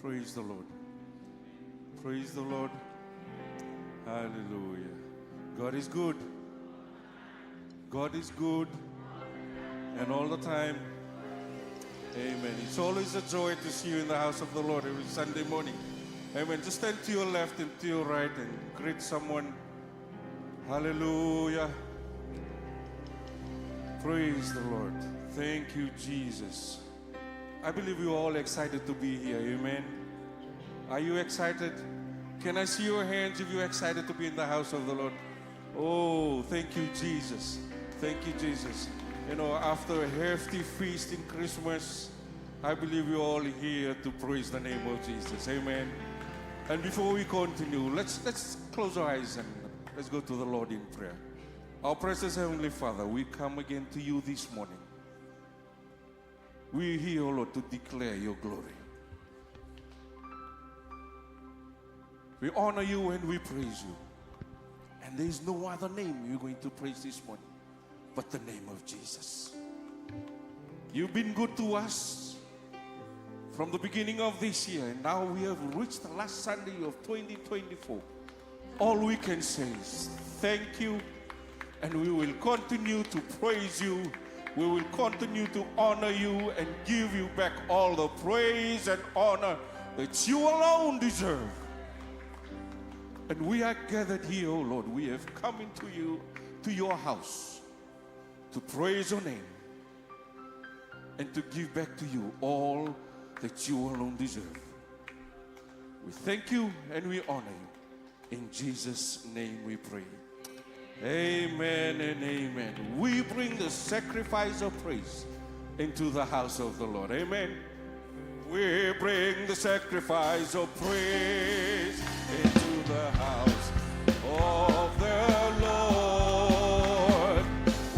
Praise the Lord. Praise the Lord. Hallelujah. God is good. God is good. And all the time. Amen. It's always a joy to see you in the house of the Lord every Sunday morning. Amen. Just stand to your left and to your right and greet someone. Hallelujah. Praise the Lord. Thank you, Jesus. I believe you're all excited to be here. Amen. Are you excited? Can I see your hands if you're excited to be in the house of the Lord? Oh, thank you, Jesus. Thank you, Jesus. You know, after a hefty feast in Christmas, I believe you're all here to praise the name of Jesus. Amen. And before we continue, let's close our eyes and let's go to the Lord in prayer. Our precious Heavenly Father, we come again to you this morning. We are here, O Lord, to declare your glory. We honor you and we praise you. And there is no other name you're going to praise this morning but the name of Jesus. You've been good to us from the beginning of this year, and now we have reached the last Sunday of 2024. All we can say is thank you, and we will continue to praise you. We will continue to honor you and give you back all the praise and honor that you alone deserve. And we are gathered here, oh Lord. We have come into you, to your house, to praise your name and to give back to you all that you alone deserve. We thank you and we honor you. In Jesus' name we pray. Amen and amen. We bring the sacrifice of praise into the house of the Lord. Amen. We bring the sacrifice of praise into the house of the Lord.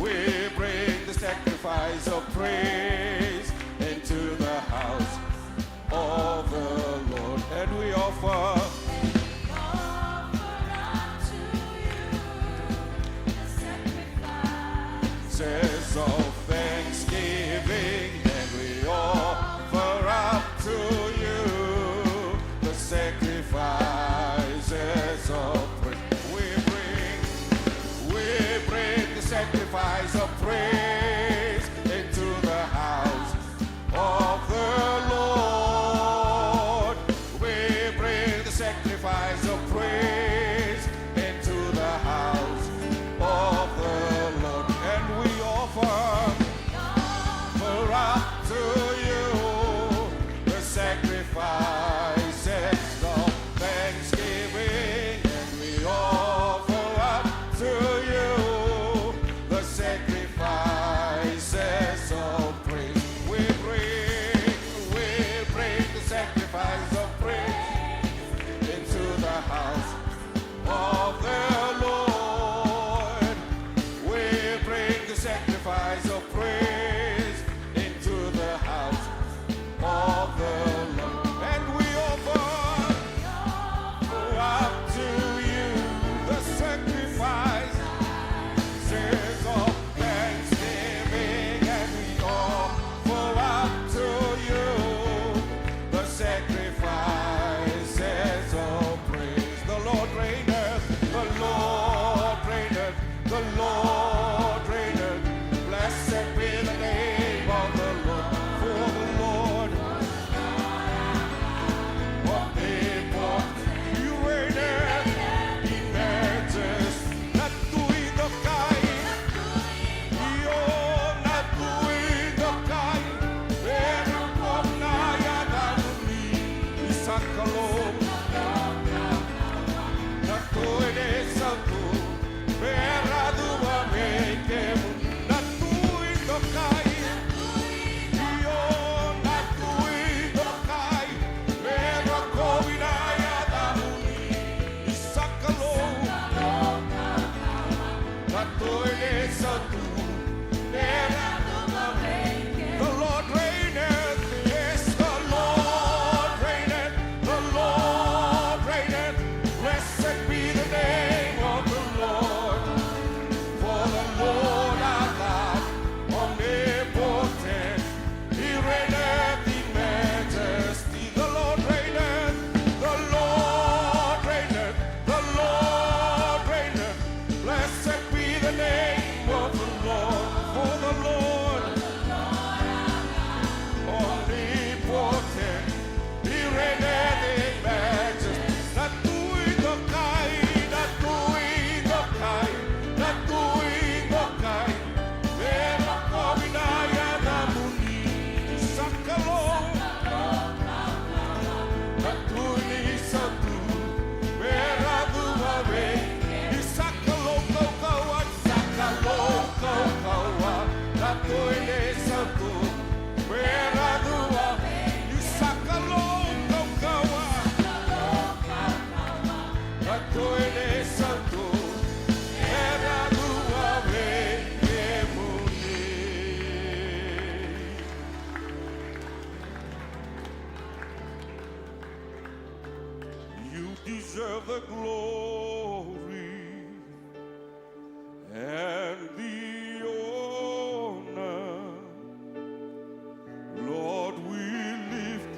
We bring the sacrifice of praise into the house of the Lord. And we offer of thanksgiving, and we offer up to you the sacrifices of deserve the glory and the honor. Lord, we lift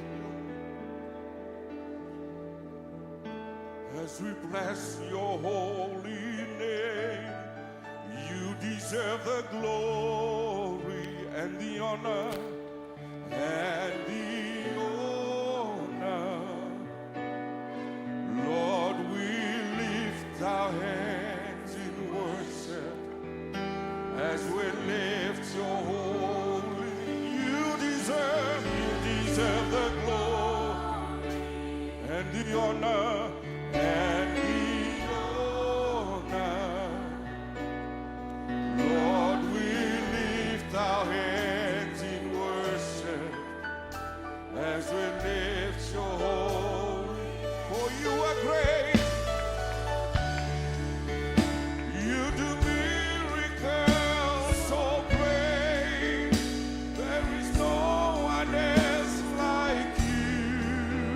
as we bless your holy name. You deserve the glory and the honor and the honor. Lord, we lift our hands in worship as we lift your holy. You deserve the glory and the honor and the honor. Lord, we lift our hands in worship as we lift your holy. For you are great. You do miracles so great. There is no one else like you.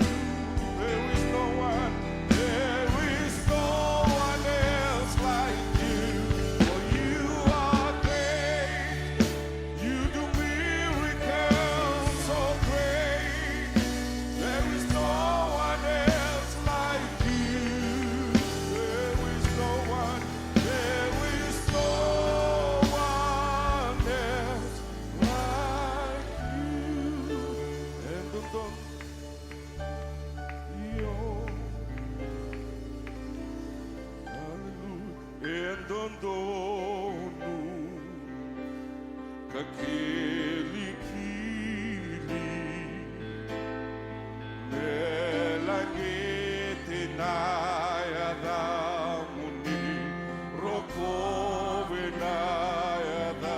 There is no one. There is no one else like you. For you are great. You do miracles so great. There is no one else like you. There is no one. There is no one else like you. And the dawn, hallelujah. And the dawn, kakili kili, melangete naya damuni, rokove naya da.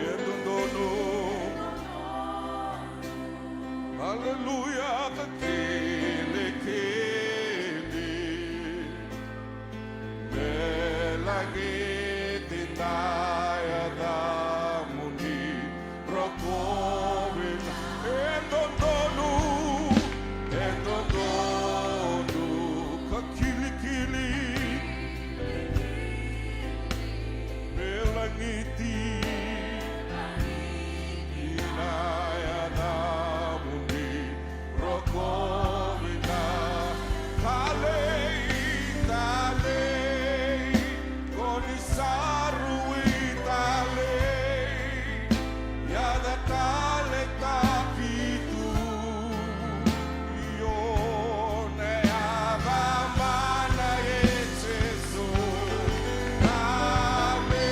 And the dawn, hallelujah, kakili kili, melangete naya damuni, rokove naya. And the dawn, kakili kili, melangiti inaya damuni, rokove na. Talei, talei, konisarui talei, yada tale tapitu, ione avamana yecheso. Talei,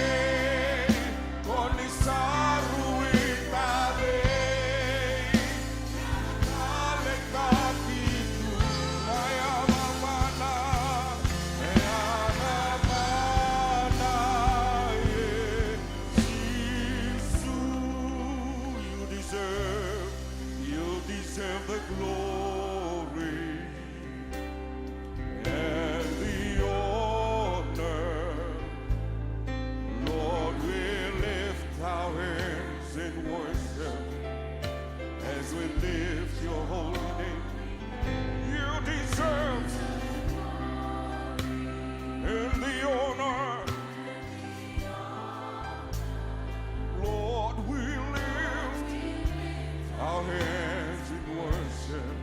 konisarui talei, tale tapitu, naya avamana, you deserve the glory and the honor. Lord, we lift our hands in worship as we lift your holy name. You deserve and the honor. Lord, we lift our hands in worship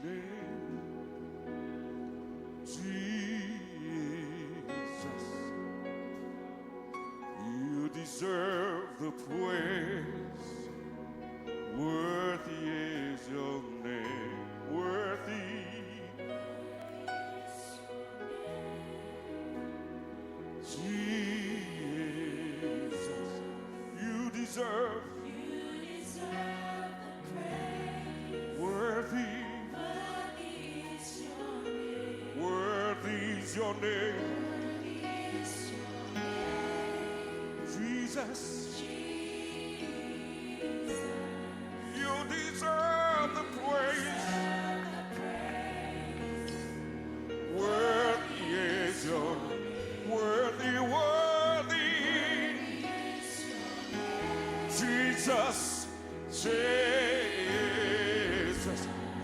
name, Jesus. You deserve the praise. Worthy is your name. Worthy. Jesus, you deserve the praise. Worthy. Worthy is your name. Jesus, you deserve the praise. Worthy is your name. Worthy, worthy. Jesus, Jesus,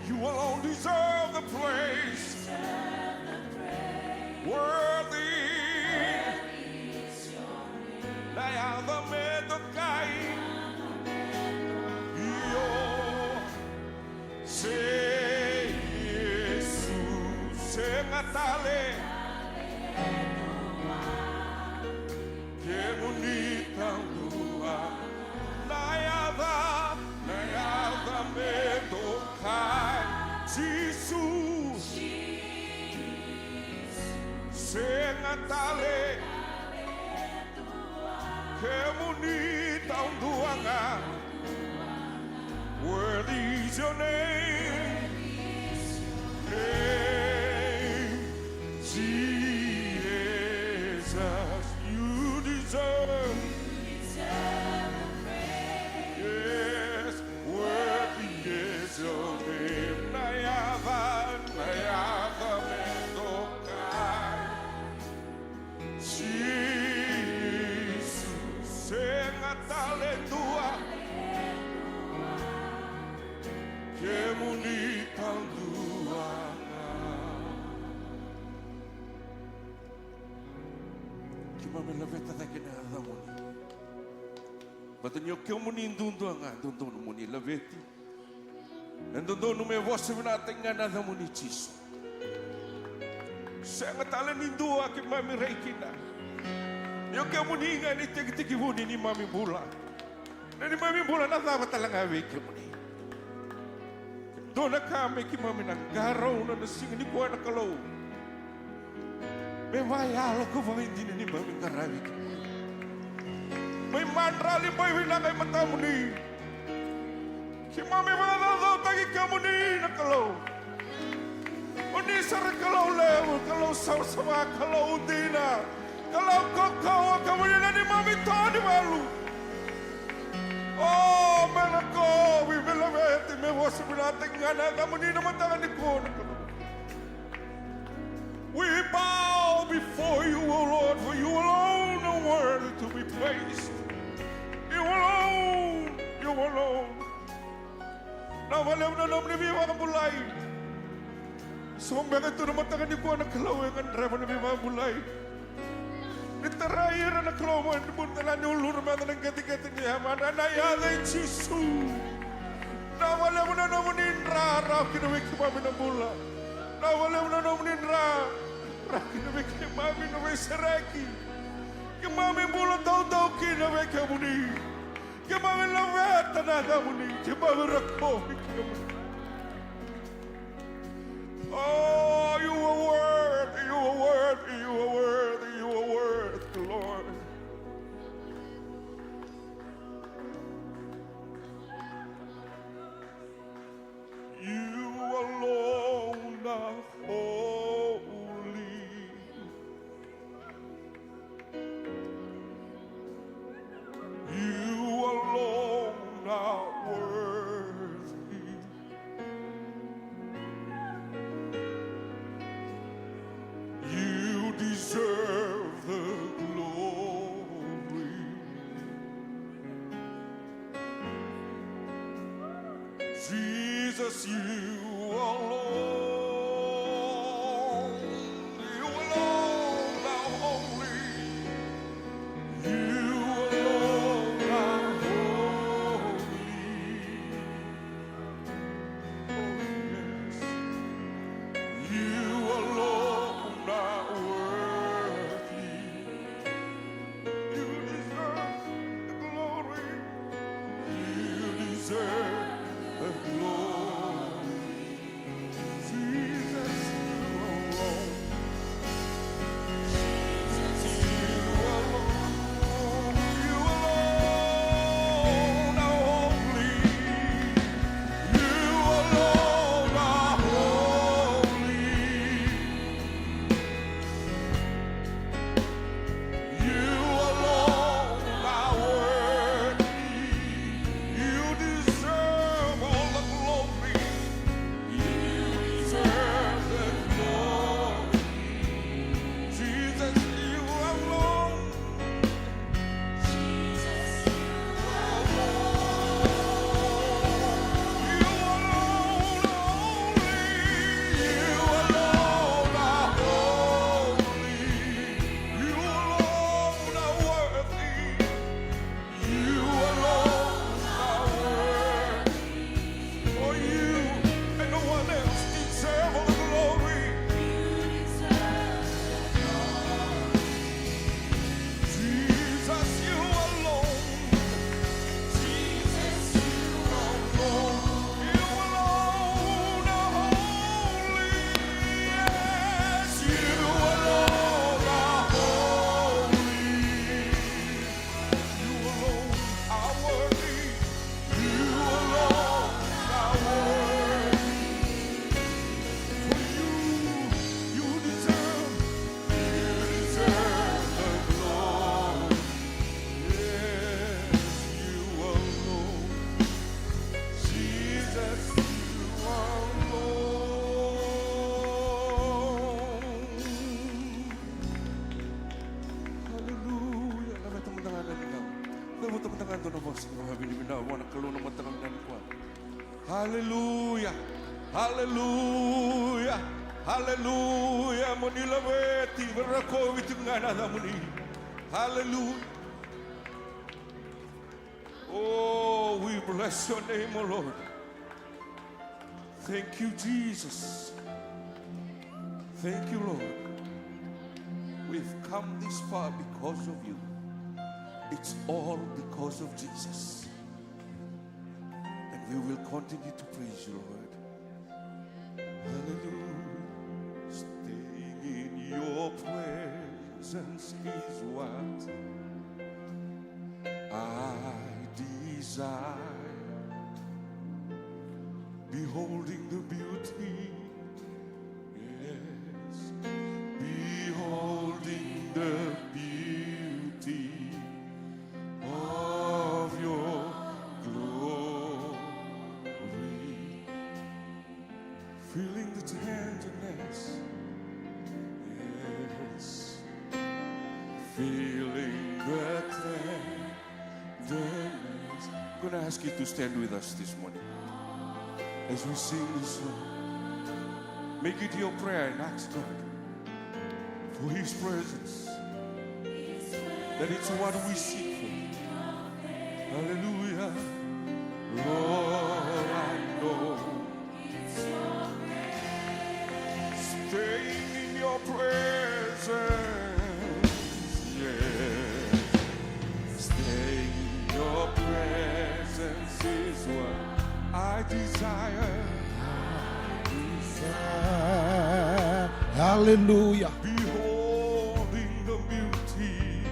you alone deserve the praise. Worthy. I am the man of God. You say Jesus, say Natale. Que bonita lua. Nayada me tocar. Jesus, say Natale. Que bonita unduanga. Worthy is your name. Name, Jesus, you deserve. Yes, worthy is your name. Nayava me tocar. Jesus, sing a talentua. Que bonita lua. Que mami laveta da que nada moni. Batanyo que o moni ndundo anga ndundo no moni laveti. Ndundo no me voce na tenga nada moni chiso. Senga tala nindua que mami reikina. Yo que o moni nga ni tiki vuni ni mami bula. Ni mami bula na dava talanga we que moni. Dona kami ki mami nang garaw na nasing ni kuha na kalaw. May mayalo ko pa hindi ni mami karawi. May mandrali pa yung hinakay mata mo ni. Ki mami manadaw tagi ka mo ni na kalaw. O ni sarang kalaw lewo, kalaw sawa, kalaw di na. Kalaw kakawa ka mo na ni mami tani malu. Oh, menako, we will have it. Me was natin nga na kamuni naman tangan ni ko. We bow before you, O Lord, for you alone are worthy to be praised. You alone, you alone. Now, walang na naman ni mga bulay. So, ang mga ito naman tangan ni ko na kalawin ang drama na mga bulay. Nitarayan na nakroman, punta na niyo lurma na ng gati-gati niya, mananayalay Jisu. Nawala mo na naman inra, raw kinawik si mami ng bula. Nawala mo na naman inra, raw kinawik si mami ng may saraki. Yung mami bula daw-daw kinawik ka muni. Yung mami lawet na na muni. Yung mami rako, oh, you are worthy, you are worthy, you are worthy, you are worthy, Lord. You alone are holy. You alone are worthy. to na boss. Wana kaluna matang nan kwa. Hallelujah. Hallelujah. Hallelujah. Manila weti verako vitungana na muni. Hallelujah. Oh, we bless your name, O Lord. Thank you, Jesus. Thank you, Lord. We've come this far because of you. It's all because of Jesus. And we will continue to praise you, Lord. Hallelujah. Staying in your presence is what I desire. Beholding the beauty, yes, beholding the beauty of your glory, feeling the tenderness, yes, feeling the tenderness. I'm going to ask you to stand with us this morning as we sing this song. Make it your prayer and ask God for His presence, that it's what we seek for. Hallelujah. Lord, I know staying in your presence, yeah, staying in your presence is what I desire. Hallelujah. Beholding the beauty.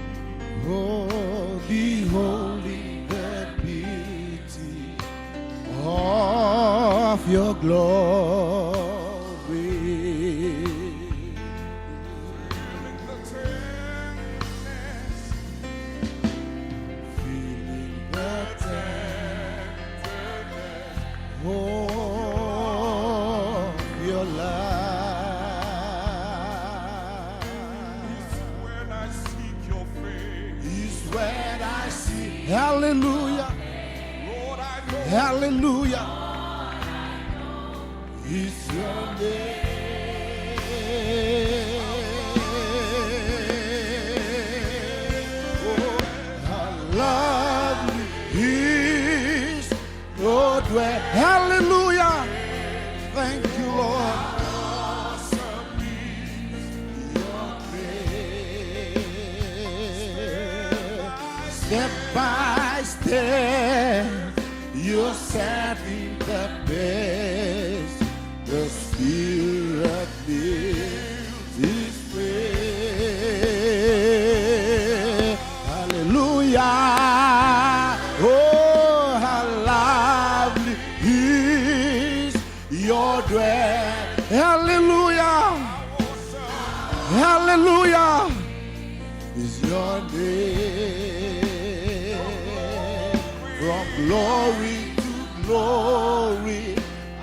Oh, beholding the beauty of your glory. Feeling the tenderness. Feeling the tenderness. Oh, your love. When I seek your face. Is when I see. Hallelujah. Lord, I know. Hallelujah. Is your name. Oh, how lovely is your dwelling. Hallelujah. Thank you, Lord. Awesome is Your grace. Step by step, you're setting the pace. The Spirit lives His way. Hallelujah. Oh, how lovely is your dwelling. Hallelujah. Hallelujah is your name. From glory to glory,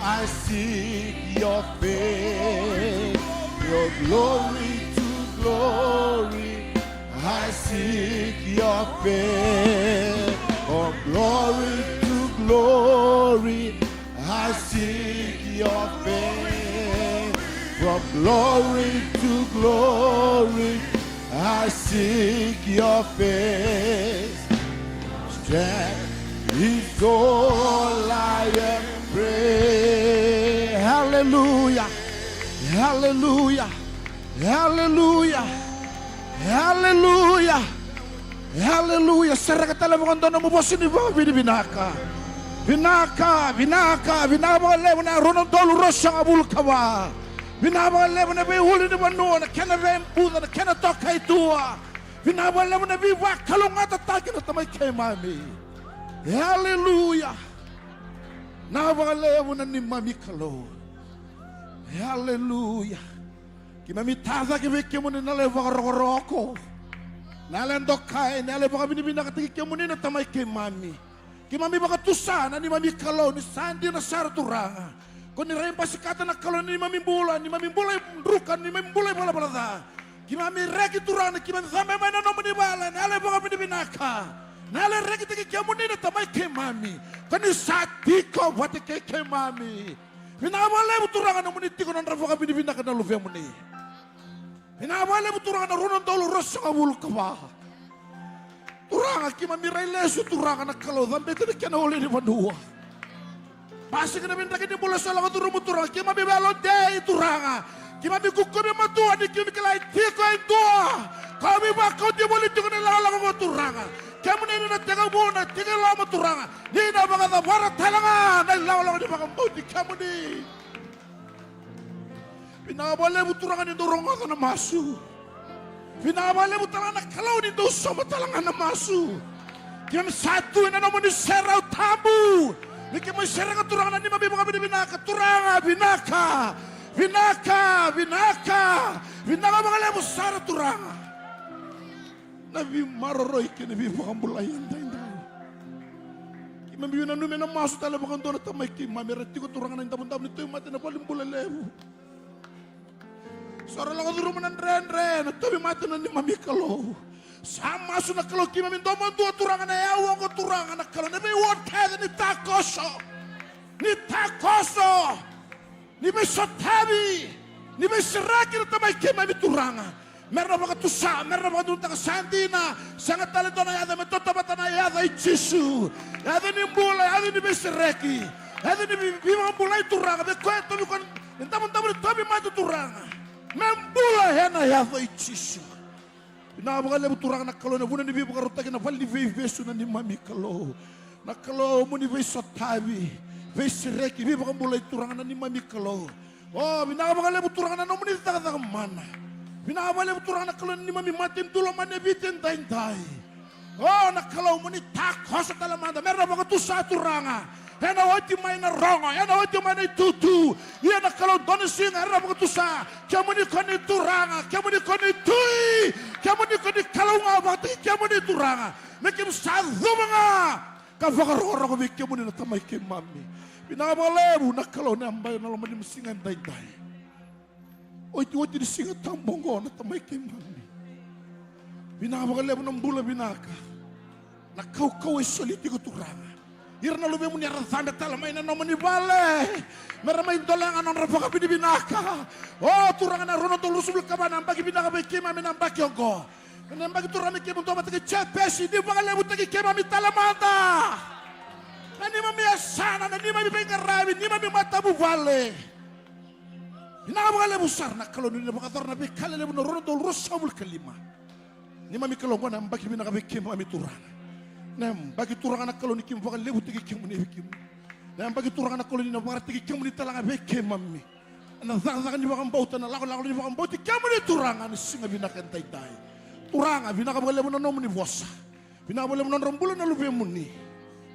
I seek your face. Your glory to glory, I seek your face. From glory to glory, I seek your face. From glory to glory, I seek your face. Strength is all I am praying. Hallelujah. Hallelujah. Hallelujah. Hallelujah. Hallelujah. Saraka talagang doon mo po sinibabi ni Binaka. Binaka, Binaka, binabale mo na ronong dolo rosang abul kawa. Binabale mo na bihuli ni Manu na kena rempuda na kena toka itua. Binabale mo na biwa kalungat at takin at tamay kay mami. Hallelujah. Nabale mo na ni Mami Kalo. Hallelujah. Kimamitaza kibiki mo ni nalevaroroko. Nalandokay, nalebaka binibinakatigik mo ni na tamay kay Mami. Kimami baka tusan ni Mami Kalo ni Sandy na Saratura. Kung nirayin pa sikatan na Kalo ni Mami Mbula Drukan, ni Mami Mbula Balada. Kimami Reki Turana, kimami Samay na naman ibala, nalebaka binibinaka. Nale reki tiki kiamuni na tamai ke mami. Kani satiko wate ke mami. Vinawale buturangan muni tiko nan rafa kabini vinaka na luve muni. Vinawale buturangan na runon dolu rosa kabul kaba. Turanga kima mirai lesu turanga na kalau zambe tini kiana ole ni vanua. Pasi kena minta kini bola salah katu turanga kima bibalo dei turanga. Kima bikukomi matua di kimi kelai tiko entua. Kami bakau dia boleh tiko na lala turanga. Kamu ni na tega bona tega lama turanga. Ni na bangata wara talanga na lala di bakam boti kamu ni. Pinabale buturanga ni doronga na masu. Pinabale buturanga na kalau ni do sama talanga na masu. Kiam satu na namun ni serau tabu. Ni kiam serang turanga ni mabi bangam binaka turanga binaka. Binaka bangale busara turanga. Nabi maroroi ke nabi pakambulay anday. Kima biyunan nume na maso tala pakandona tamay kima mereti ko turangan ng tabon-tabon nito yung mati na palimbulalevo. Sara lang ako rumanan ren, at tabi mati na ni mami kalo. Sama maso na kalo kima mindomon doon turangan na yawa ko turangan na kalo. Nabi iwan kaya ni takoso. Ni may sotabi. Ni may siraki na tamay kima mi turangan. Meron mga tusa, meron mga dunta ka sandina. Sangat talento na yada, metotapatan na yada ichisu. Yada ni mbula, yada ni besireki. Yada ni bimang mbula ituranga. Bekwento, ntamon-tamon tabi matu turanga. Membula hena yada ichisu. Pinabagala mo turanga na kalo na vuna ni bibo karutagi na vali vesu na ni mami kalo. Na kalo mo ni veso tabi. Besireki, bibo kang mbula ituranga na ni mami kalo. Oh, pinabagala mo turanga na naman ni taka mana. Pinawale buturang nakalo ni mami matin tulo manebitin dain-dain. Oh, nakalaw mo ni takho sa talamanda. Meron mga tusa turanga. Yan na wati may na rongo. Yan na wati may na tutu. Yan nakalaw doon sing. Meron mga tusa. Kaya mo ni kani turanga. Kaya mo ni kani tuy. Kaya mo ni kani kalaw nga bati. Kaya mo ni turanga. Mekim sadho mga. Kavakaroon ako kaya mo ni natamay kay mami. Pinawale mo nakalaw na ambay na laman ni masingan dain-dain. Oiti di singa tambongo na tamay kay mami. Binabagale mo ng bula binaka. Nakaukaw ay soliti ko turanga. Ira na lube mo ni arazanda talamay na naman ni bale. Meramay dolangan ang rafa kapi di binaka. Oh, turanga na runo tol rusul ka ba nang bagi binaka bay kay mami nang bagi ko. Nang bagi turami kay mo matagi chepesi di bagale mo tagi kay mami talamanda. Nani mami asana, nani mami bengarami, nani mami matabu vale. Hinabagale busar na kalau ni nabakator na bikala le buno dol rosabul kalima. Ni mami kalau ko na mbaki binaka bikim mami turanga. Na mbaki turanga na kalau ni kim bakal lebu tigi kim ni bikim. Na mbaki turanga na kalau ni nabakar tigi kim ni talanga bikim mami. Na zang ni bakam bauta na lako ni bakam bauti kim ni turanga ni singa binaka tay. Turanga binaka bagale buno no ni bosa. Binaka bagale buno rombulo na lube muni.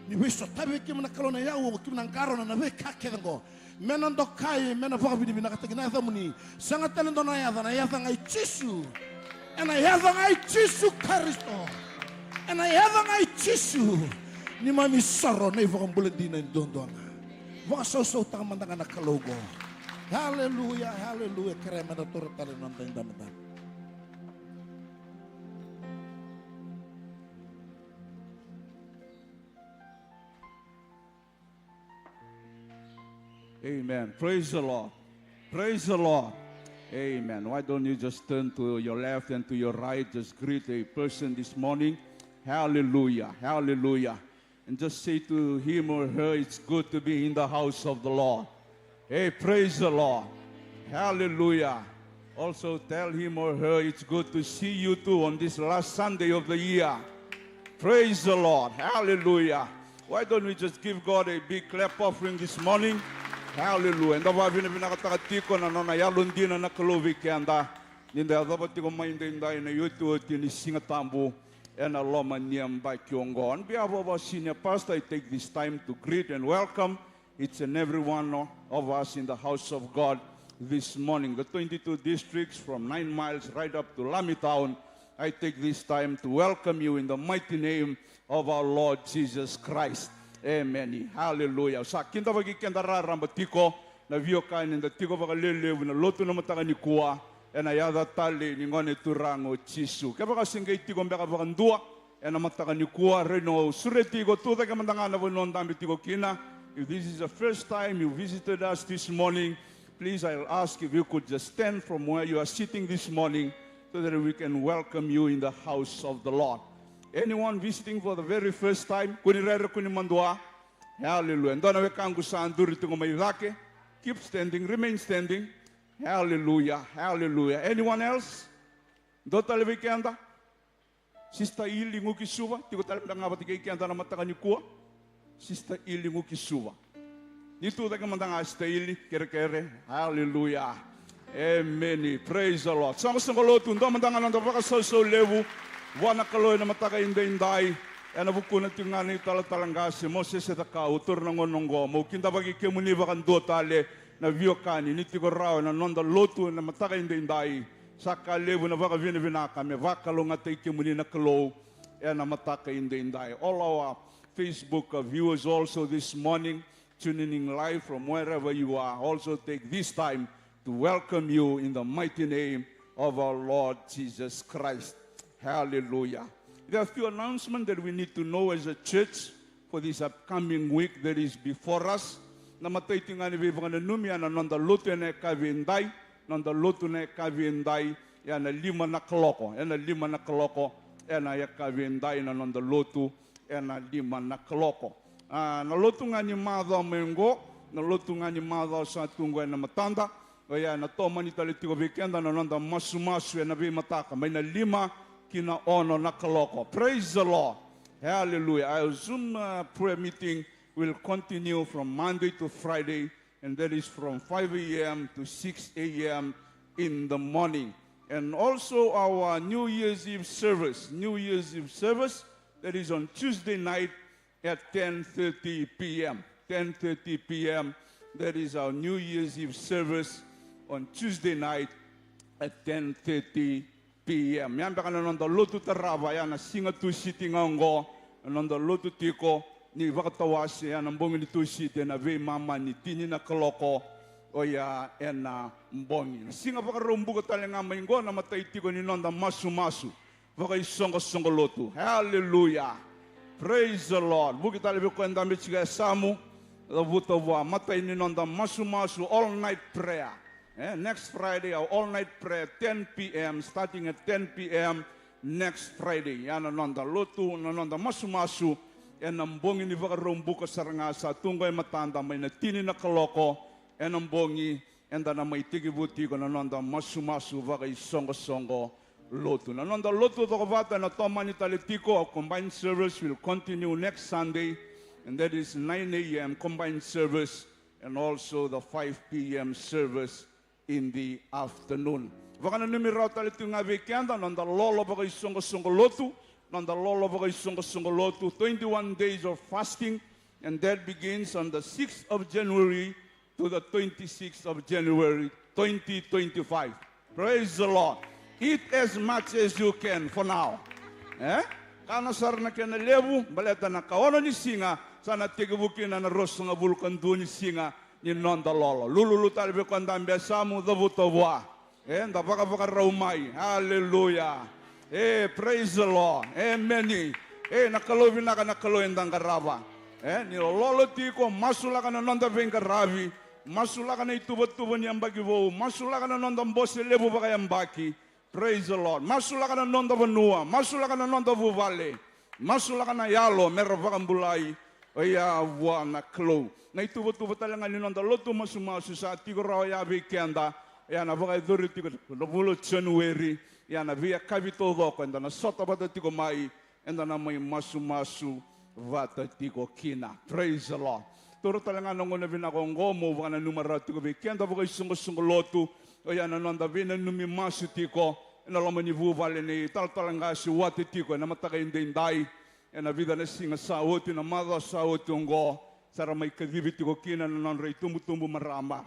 Ni wiso tabi kim na kalau na yawo kim na karo na bekake ngo. Menon dokai menon vaka bini bina katagi na muni sangat talento na yada ngai chisu ena yada ngai chisu Kristo ena yada ngai chisu ni mami saro na ivakang bulandina indondonga vaka so takamandanga na kalogo. Hallelujah, hallelujah. Krema na turut tali nantang damadan. Amen. Praise the Lord. Praise the Lord. Amen. Why don't you just turn to your left and to your right? Just greet a person this morning. Hallelujah. Hallelujah. And just say to him or her, it's good to be in the house of the Lord. Hey, praise the Lord. Hallelujah. Also tell him or her, it's good to see you too on this last Sunday of the year. Praise the Lord. Hallelujah. Why don't we just give God a big clap offering this morning? Hallelujah. Enda ba pinakatakatiko na nona yalundi na nakalovi kanda. Ninda dabati ko mainda na yutu tini singatambu and aloma niyam by kyongo. On behalf of our senior pastor, I take this time to greet and welcome each and every one of us in the house of God this morning. The 22 districts from 9 miles right up to Lami Town. I take this time to welcome you in the mighty name of our Lord Jesus Christ. Amen. Hallelujah. Sa kinta bagi kenda raramba tiko na vio kain in the tiko baka lele na lotu na mataka ni kuwa and ayada tali ni ngone turango chisu. Kaya baka singay tiko mbaka baka ndua and amataka ni kuwa reno sureti go tuta kamandanga na vonon dambi tiko kina. If this is the first time you visited us this morning, please I'll ask if you could just stand from where you are sitting this morning so that we can welcome you in the house of the Lord. Anyone visiting for the very first time, kunirere kunimandua, hallelujah. Ndona wekangu sa anduri tungo mairake, keep standing, remain standing, hallelujah, hallelujah. Anyone else? Dota levikenda? Sister ili ngukisuwa, tiko talimdanga batike kianda na mataka nikua. Sister ili ngukisuwa. Nitu taka mandanga sister ili kere, hallelujah. Amen. Praise the Lord. Sama lotu ndo mandanga nando baka so levu. Wana kaloy na mataka indai. Ana bukuna tingani talatangasi Moses sa ka utur ng onongo mo kinda bagi kemuni bakan do tale na viokani nitiko raw na nonda lotu na mataka indai. Saka levu na baka vinaka me vakalo nga tay kemuni na kalo na mataka indai. All our Facebook viewers also this morning tuning in live from wherever you are also take this time to welcome you in the mighty name of our Lord Jesus Christ. Hallelujah. There are a few announcements that we need to know as a church for this upcoming week that is before us. Namatay tingani vivanga numia na nonda luto na kavinday, nonda luto na kavinday, ya na lima na kaloko, ya na lima na kaloko, ya na ya kavinday na nonda luto, ya na lima na kaloko. Na luto nga ni madha mengo, na luto nga ni madha sa tunggo na matanda, ya na toma ni talitiko vikenda na nonda masu ya na vi mataka, may na lima kina ono na kaloko. Praise the Lord. Hallelujah. Our Zoom prayer meeting will continue from Monday to Friday, and that is from 5 a.m. to 6 a.m. in the morning. And also our New Year's Eve service, that is on Tuesday night at 10:30 p.m. 10:30 p.m. That is our New Year's Eve service on Tuesday night at 10:30 p.m. Yan baka na nonda lotu tarava yan na singa tu siti ngongo nonda lotu tiko ni vakatawasi yan ang bongi ni tu siti na ve mama ni tini na kaloko o ya na mbongi. Singa baka rumbuka talenga maingo na matay tiko ni nonda masu baka isonga lotu. Hallelujah. Praise the Lord. Buki talibi ko endambi chiga samu the vutavwa matay ni nonda masu all night prayer. Next Friday, our all-night prayer, 10 p.m., starting at 10 p.m. next Friday. Yan nonda lotu, nonda masu, yan ang bongi ni Vakarumbu ka sarangasa, tungoy matanda, may natini na kaloko, yan ang bongi, yan na may tigibuti ko, nonda masu, vakay songo lotu. Nonda lotu to kavata na toma ni talitiko, our combined service will continue next Sunday, and that is 9 a.m. combined service, and also the 5 p.m. service in the afternoon. Vaka na numero talito nga weekenda, nanda lolo baka isongo lotu, nanda lolo baka isongo lotu, 21 days of fasting, and that begins on the 6th of January to the 26th of January 2025. Praise the Lord. Eat as much as you can for now. Kana sar na kena levu, baleta na kaono ni singa, sana tigibukin na rosso nga vulkan do ni singa, ni nonda lolo. Lulu talbe kwanda mbesamu dhavutavwa. Nda baka raumai. Hallelujah. Praise the Lord. Amen. Nakalovi naka nakaloy ndanga rava. Ni lolo tiko masulaka na nonda venga ravi. Masulaka na ituba ni ambaki vo. Masulaka na nonda mbose lebu baka yambaki. Praise the Lord. Masulaka na nonda vanua. Masulaka na nonda vuvale. Masulaka na yalo mero baka mbulai. Oya wa na klo. Na ituba talaga ni nonda lotu masu sa tigo raw ya weekenda. Ya na baka duri tigo lobulo January. Ya na via kavito doko enda na sota bata tigo mai enda na may masu vata tigo kina. Praise the Lord. Turo talaga nongo na vinakongo mo baka na numero tigo weekenda baka sungo lotu. Oya na nonda vina numi masu tigo. Ena lama ni vuvale ni talaga si wati tigo na mataka indai. Ena vida na singa sa oti na mada sa oti ngo. Sara may kadibiti ko kina na nanray tumbu marama.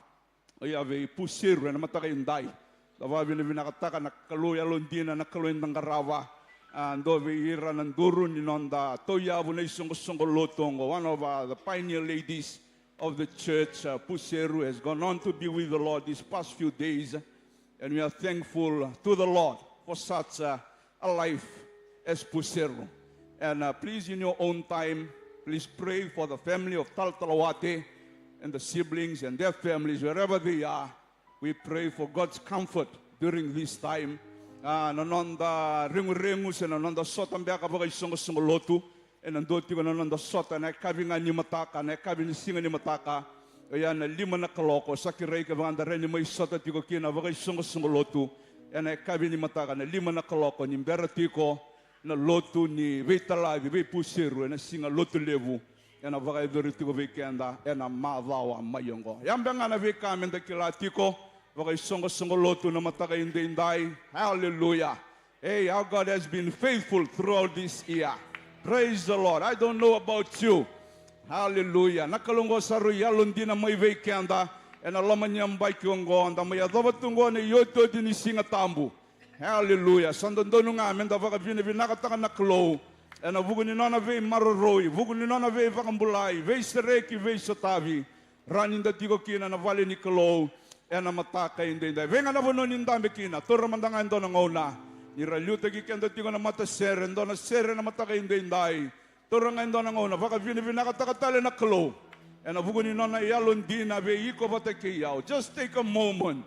Oya ve pusiru na mataka indai. Dawa vinakataka na kaluya londina na kaluya ng karawa. Ando ve ira ng duro ni nonda. Toya bu na isongo lotongo. One of the pioneer ladies of the church, Puseru, has gone on to be with the Lord these past few days. And we are thankful to the Lord for such a life as Puseru. And please, in your own time, please pray for the family of Taltalawate and the siblings and their families, wherever they are. We pray for God's comfort during this time. Nanonda ringu-ringu sa nanonda sota mbeka baka isongo-songo lotu. E nandoti ko nanonda sota na ikabi nga ni mataka, na ikabi ni singa ni mataka. Ayan, 5 na kaloko. Sa kiray ka baka rin ni may sota tiko kina baka isongo-songo lotu. E na ikabi ni mataka na 5 na kaloko. Nimbera tiko na lotu ni veitalavi, veipusiru, na singa lotu levu. E na baka idori tiko veikenda, e na mavawa mayongo. Yambanga na veikamenda kila tiko. Baka isongo-songo lotu na mataka inday. Hallelujah. Hey, our God has been faithful throughout this year. Praise the Lord. I don't know about you. Hallelujah. Nakalungo sa ruyalon din na may veikenda. E na laman niyang baikyongo. Anda may adabatungo na yoto din isinga tambu. Hallelujah. Sandandono nga amin da baka binakataka na klow. E na vugo ni nona vei maroroy. Vugo ni nona vei vakambulay. Vei sereki, vei sotavi. Ranin da tiko kina na vale ni klow. E na mataka hindi. Venga na vuno nindambe kina. Tora mandangan do na ngona. Niraluta kikenda tiko na mata sere. Ndo na sere na mataka hindi. Tora nga do na ngona. Baka binakatakatale na klow. E na vugo ni nona iyalon di na vei iko batakiyaw. Just take a moment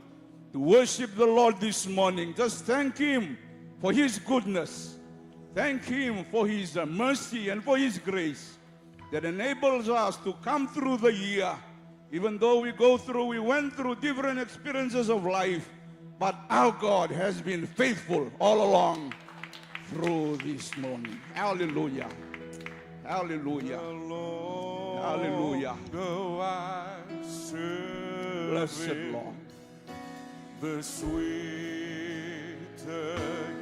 to worship the Lord this morning. Just thank Him for His goodness. Thank Him for His mercy and for His grace that enables us to come through the year. Even though we went through different experiences of life, but our God has been faithful all along through this morning. Hallelujah. Hallelujah. Hallelujah. Blessed Lord. The sweeter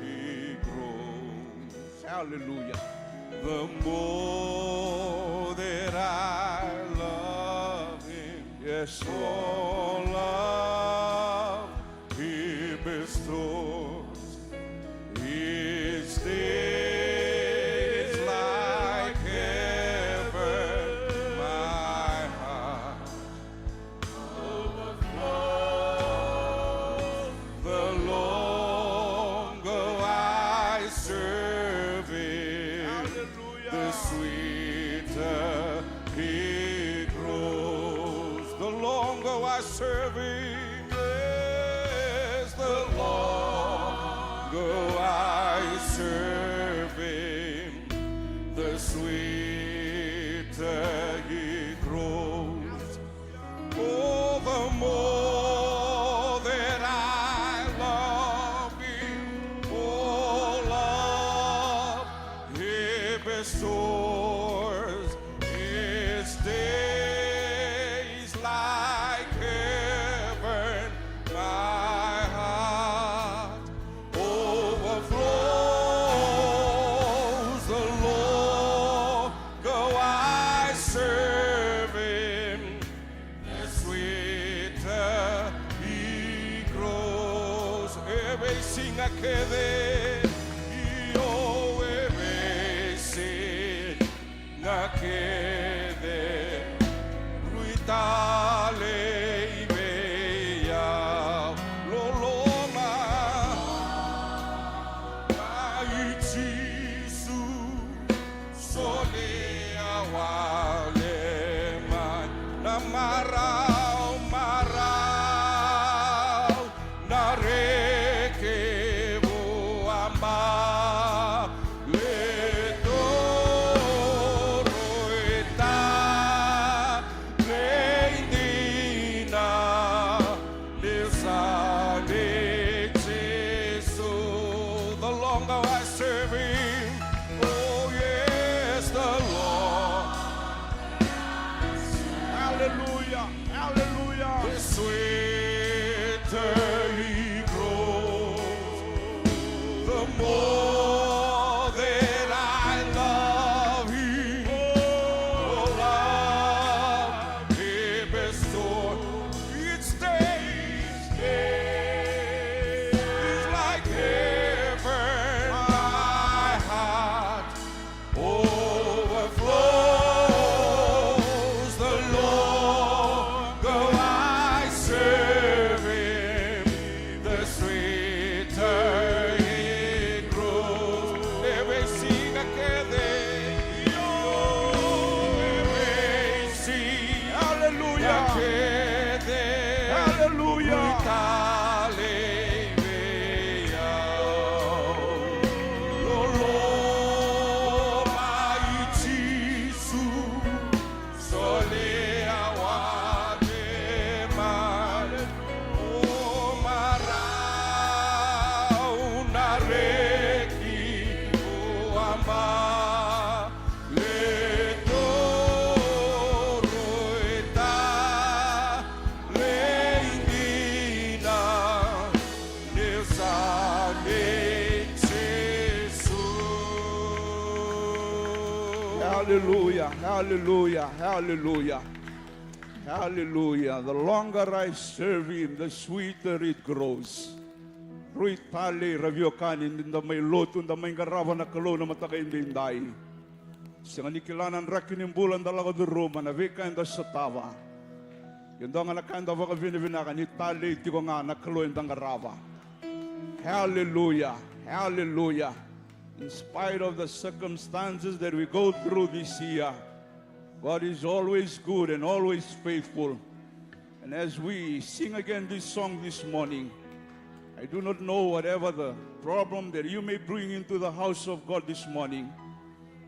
he grows, Hallelujah. the more that I love him. Yes, Lord. All love he bestows. His days like heaven, my heart overflows. The longer I serve him, the sweeter he grows. The longer I serve him, yes, the longer I serve him, the sweeter he grows. Oh, the more that I love him, oh, love he bestows. His days like heaven, my heart overflows. The longer I serve him, the sweeter he grows. Ebe singa kede, io ebe singa kede, ruitale ibeya loloma, aichisu sole awale man namarao marao nareke amba letoroita leindina lisane jesu. The longer I serve him, oh yes, the Lord. Hallelujah. Hallelujah. The sweeter he grows, the more that I love him. Oh, love he bestows. Each day is like heaven. My heart overflows. The longer I serve him, the sweeter he grows. Hallelujah, hallelujah, hallelujah. Hallelujah. The longer I serve Him, the sweeter it grows. Rui tali raviokanin in the may lotun the may garava na kalo na matakain dinday. Sa nikilanan rakin bulan dalaga the Roma na vika in the satava. Yung nga nakanda vaka vinivinakan ni tali tiko nga nakalo in the garava. Hallelujah, hallelujah. In spite of the circumstances that we go through this year, God is always good and always faithful. And as we sing again this song this morning, I do not know whatever the problem that you may bring into the house of God this morning,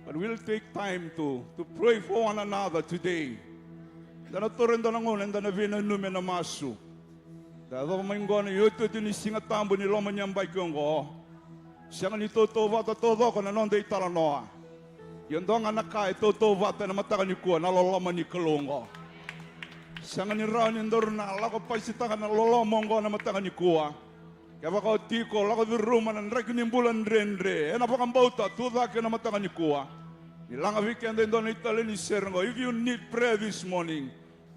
but we'll take time to pray for one another today. Dana toren dana ngon dana vina nume na masu. Dado mingona yoto dini singa tambo ni loma nyambay kyongo. Siya ni toto vata todo ko na non de talanoa. Yung doang anak ka, ito vata na matakan ni kuwa, nalolama ni kalongo. Siya nga ni Raon yung doon na, lako pa isitakan na lolomongo na matakan ni kuwa. Kaya baka o tiko, lako di ruman, ang rekin yung bulan renre. E napakang bauta, tuda ka na matakan ni kuwa. Nilang a weekend din doon itali ni Serengo. If you need prayer this morning,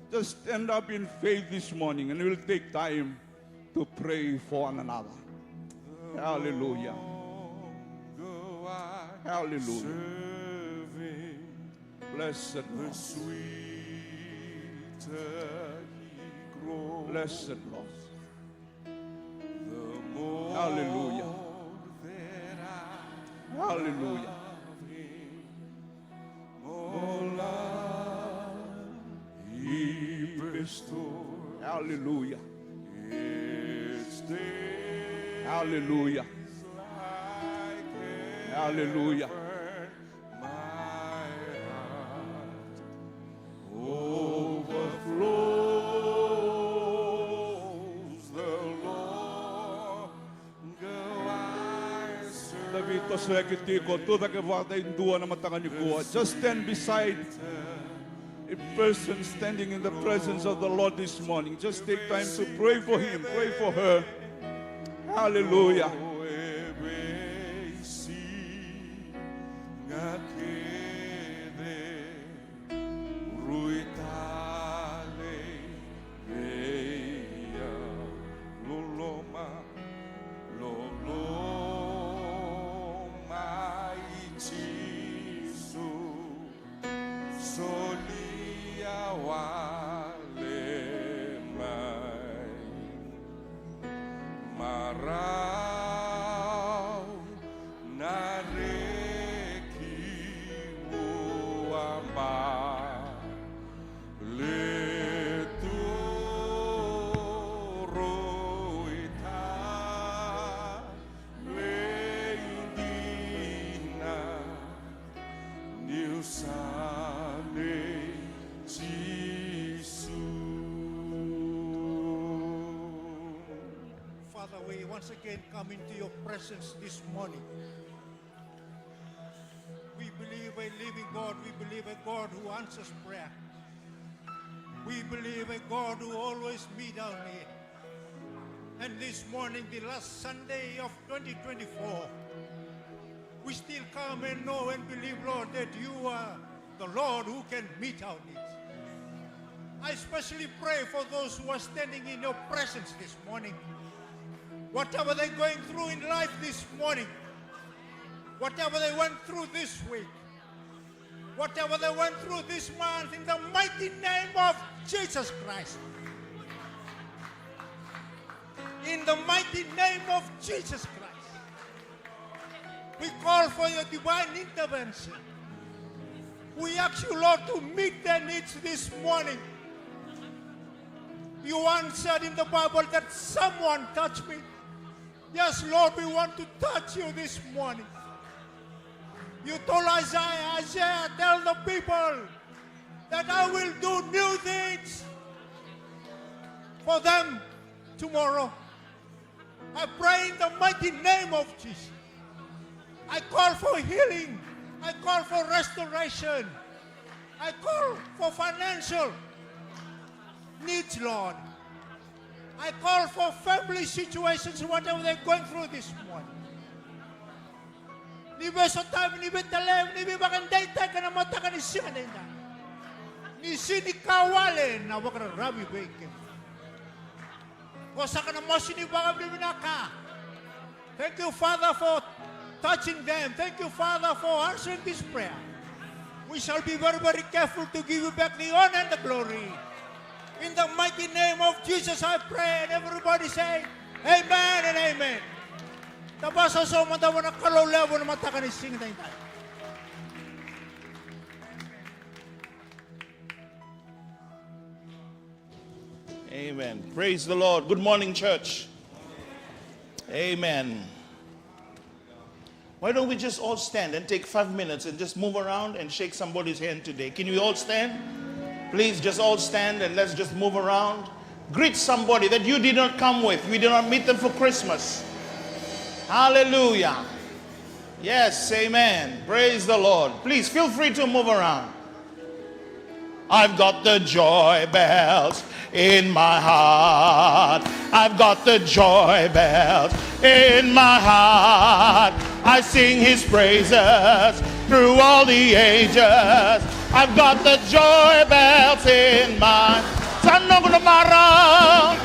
just stand up in faith this morning and we'll take time to pray for one another. Hallelujah. Hallelujah. Blessed Lord. Blessed Lord. Hallelujah. Hallelujah. Hallelujah. Hallelujah. Hallelujah. Just stand beside a person standing in the presence of the Lord this morning. Just take time to pray for him, pray for her. Hallelujah. Father, we once again come into your presence this morning. We believe a living God. We believe a God who answers prayer. We believe a God who always meets our need. And this morning, the last Sunday of 2024, we still come and know and believe, Lord, that you are the Lord who can meet our needs. I especially pray for those who are standing in your presence this morning. Whatever they're going through in life this morning, whatever they went through this week, whatever they went through this month, in the mighty name of Jesus Christ. In the mighty name of Jesus Christ. We call for your divine intervention. We ask you, Lord, to meet their needs this morning. You answered in the Bible that someone touched me. Yes, Lord, we want to touch you this morning. You told Isaiah, tell the people that I will do new things for them tomorrow. I pray in the mighty name of Jesus. I call for healing. I call for restoration. I call for financial needs, Lord. I call for family situations, whatever they're going through this morning. Ni beso time ni betalem ni bibakanday tay kana mata ka ni singadenda. Ni sini kawale na wakra rabi beke. Kosa kana mo sini bagam ni binaka. Thank you, Father, for touching them. Thank you, Father, for answering this prayer. We shall be very, very careful to give you back the honor and the glory. In the mighty name of Jesus, I pray, and everybody say, Amen and Amen. Tabasa so matawa na kalolaw na mata ka ni sing tayo. Amen. Praise the Lord. Good morning, church. Amen. Why don't we just all stand and take 5 minutes and just move around and shake somebody's hand today? Can we all stand? Please just all stand and let's just move around. Greet somebody that you did not come with. We did not meet them for Christmas. Hallelujah. Yes, amen. Praise the Lord. Please feel free to move around. I've got the joy bells in my heart. I've got the joy bells in my heart. I sing his praises through all the ages. I've got the joy bells in my Sanong namarang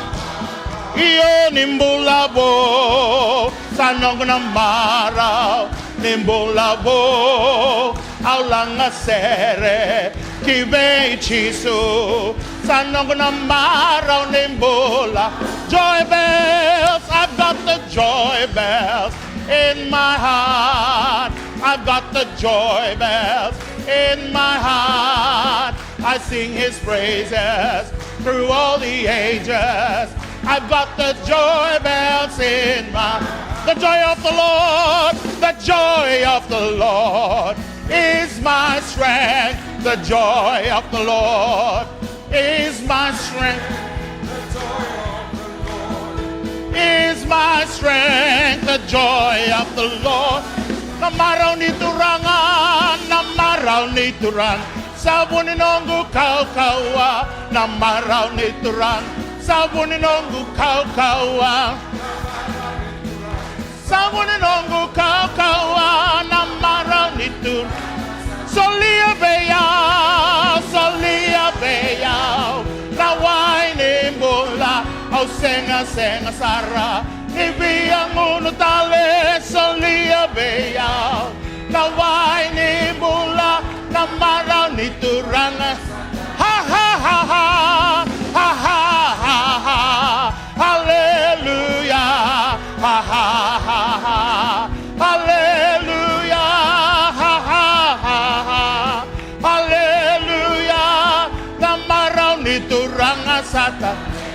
iyo nimbulabo Sanong namaraw nimbulabo Aulang asere kibe chisu Sanong namaraw nimbula Joy bells, I've got the joy bells in my heart. I've got the joy bells in my heart. I sing his praises through all the ages. I've got the joy bells in my the joy of the Lord, the joy of the Lord is my strength. The joy of the Lord is my strength. Is my strength, the joy of the Lord. Namaraw ni turangan, namaraw ni turan. Sabuninongu kau-kawa, namaraw ni turan. Sabuninongu kau-kawa. Sabuninongu kau-kawa, namaraw ni turan. Solia beyaw, naway ni mula. Au senga sara, ibiyang unutale, solia beyaw. Naway ni mula, namaraw ni turanga. Ha ha ha ha, ha ha ha ha, hallelujah, ha ha ha ha, hallelujah, ha ha ha ha, hallelujah. Namaraw ni turanga sata.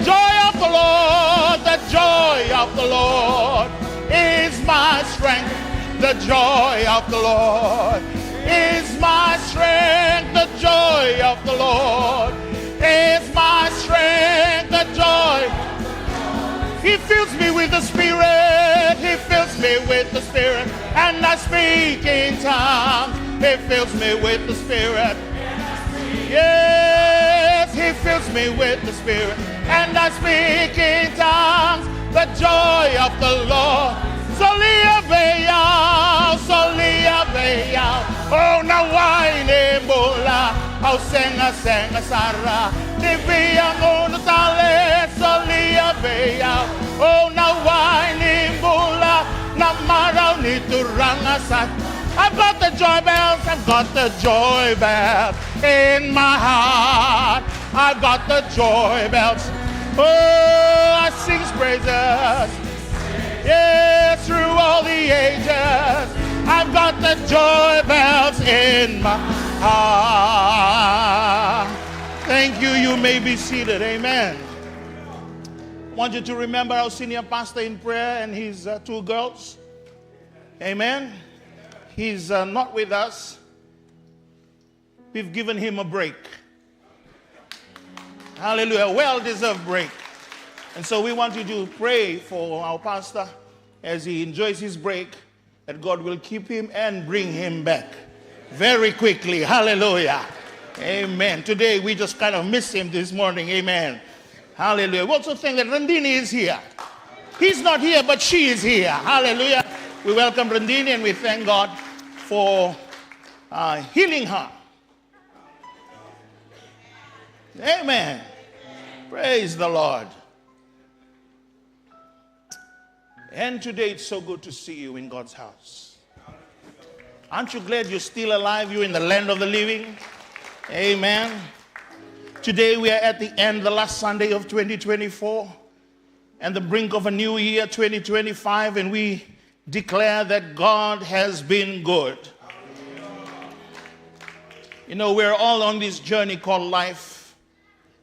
Joy of the Lord, the joy of the Lord is my strength. The joy of the Lord is my strength. The joy of the Lord is my strength. The joy. He fills me with the Spirit. He fills me with the Spirit. And I speak in tongues. He fills me with the Spirit. Yes, he fills me with the Spirit. And I speak in tongues. The joy of the Lord. Solia beyaw, solia beyaw. Oh, naway ni mula. Oh, senga sara. Nibiyang unutale, solia beyaw. Oh, naway ni mula. Namaraw ni turangasat. I've got the joy bells, I've got the joy bells in my heart. I've got the joy bells. Oh, I sing praises. Yes, through all the ages. I've got the joy bells in my heart. Thank you. You may be seated. Amen. I want you to remember our senior pastor in prayer and his two girls. Amen. He's not with us. We've given him a break. Hallelujah. Well-deserved break. And so we want you to pray for our pastor as he enjoys his break, that God will keep him and bring him back very quickly. Hallelujah. Amen. Today we just kind of missed him this morning. Amen. Hallelujah. We also think that Randini is here. He's not here, but she is here. Hallelujah. We welcome Randini and we thank God for healing her. Amen. Praise the Lord. And today it's so good to see you in God's house. Aren't you glad you're still alive? You're in the land of the living. Amen. Today we are at the end, the last Sunday of 2024, and the brink of a new year, 2025, and we declare that God has been good. You know, we're all on this journey called life.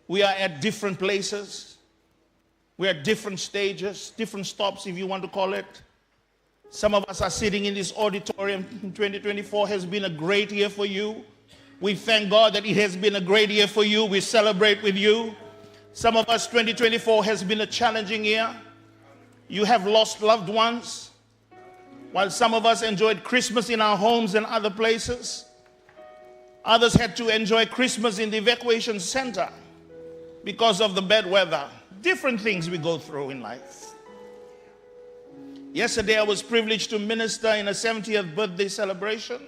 We are at different places. We're at different stages, different stops, if you want to call it. Some of us are sitting in this auditorium. 2024 has been a great year for you. We thank God that it has been a great year for you. We celebrate with you. Some of us, 2024 has been a challenging year. You have lost loved ones, while some of us enjoyed Christmas in our homes and other places. Others had to enjoy Christmas in the evacuation center because of the bad weather. Different things we go through in life. Yesterday I was privileged to minister in a 70th birthday celebration.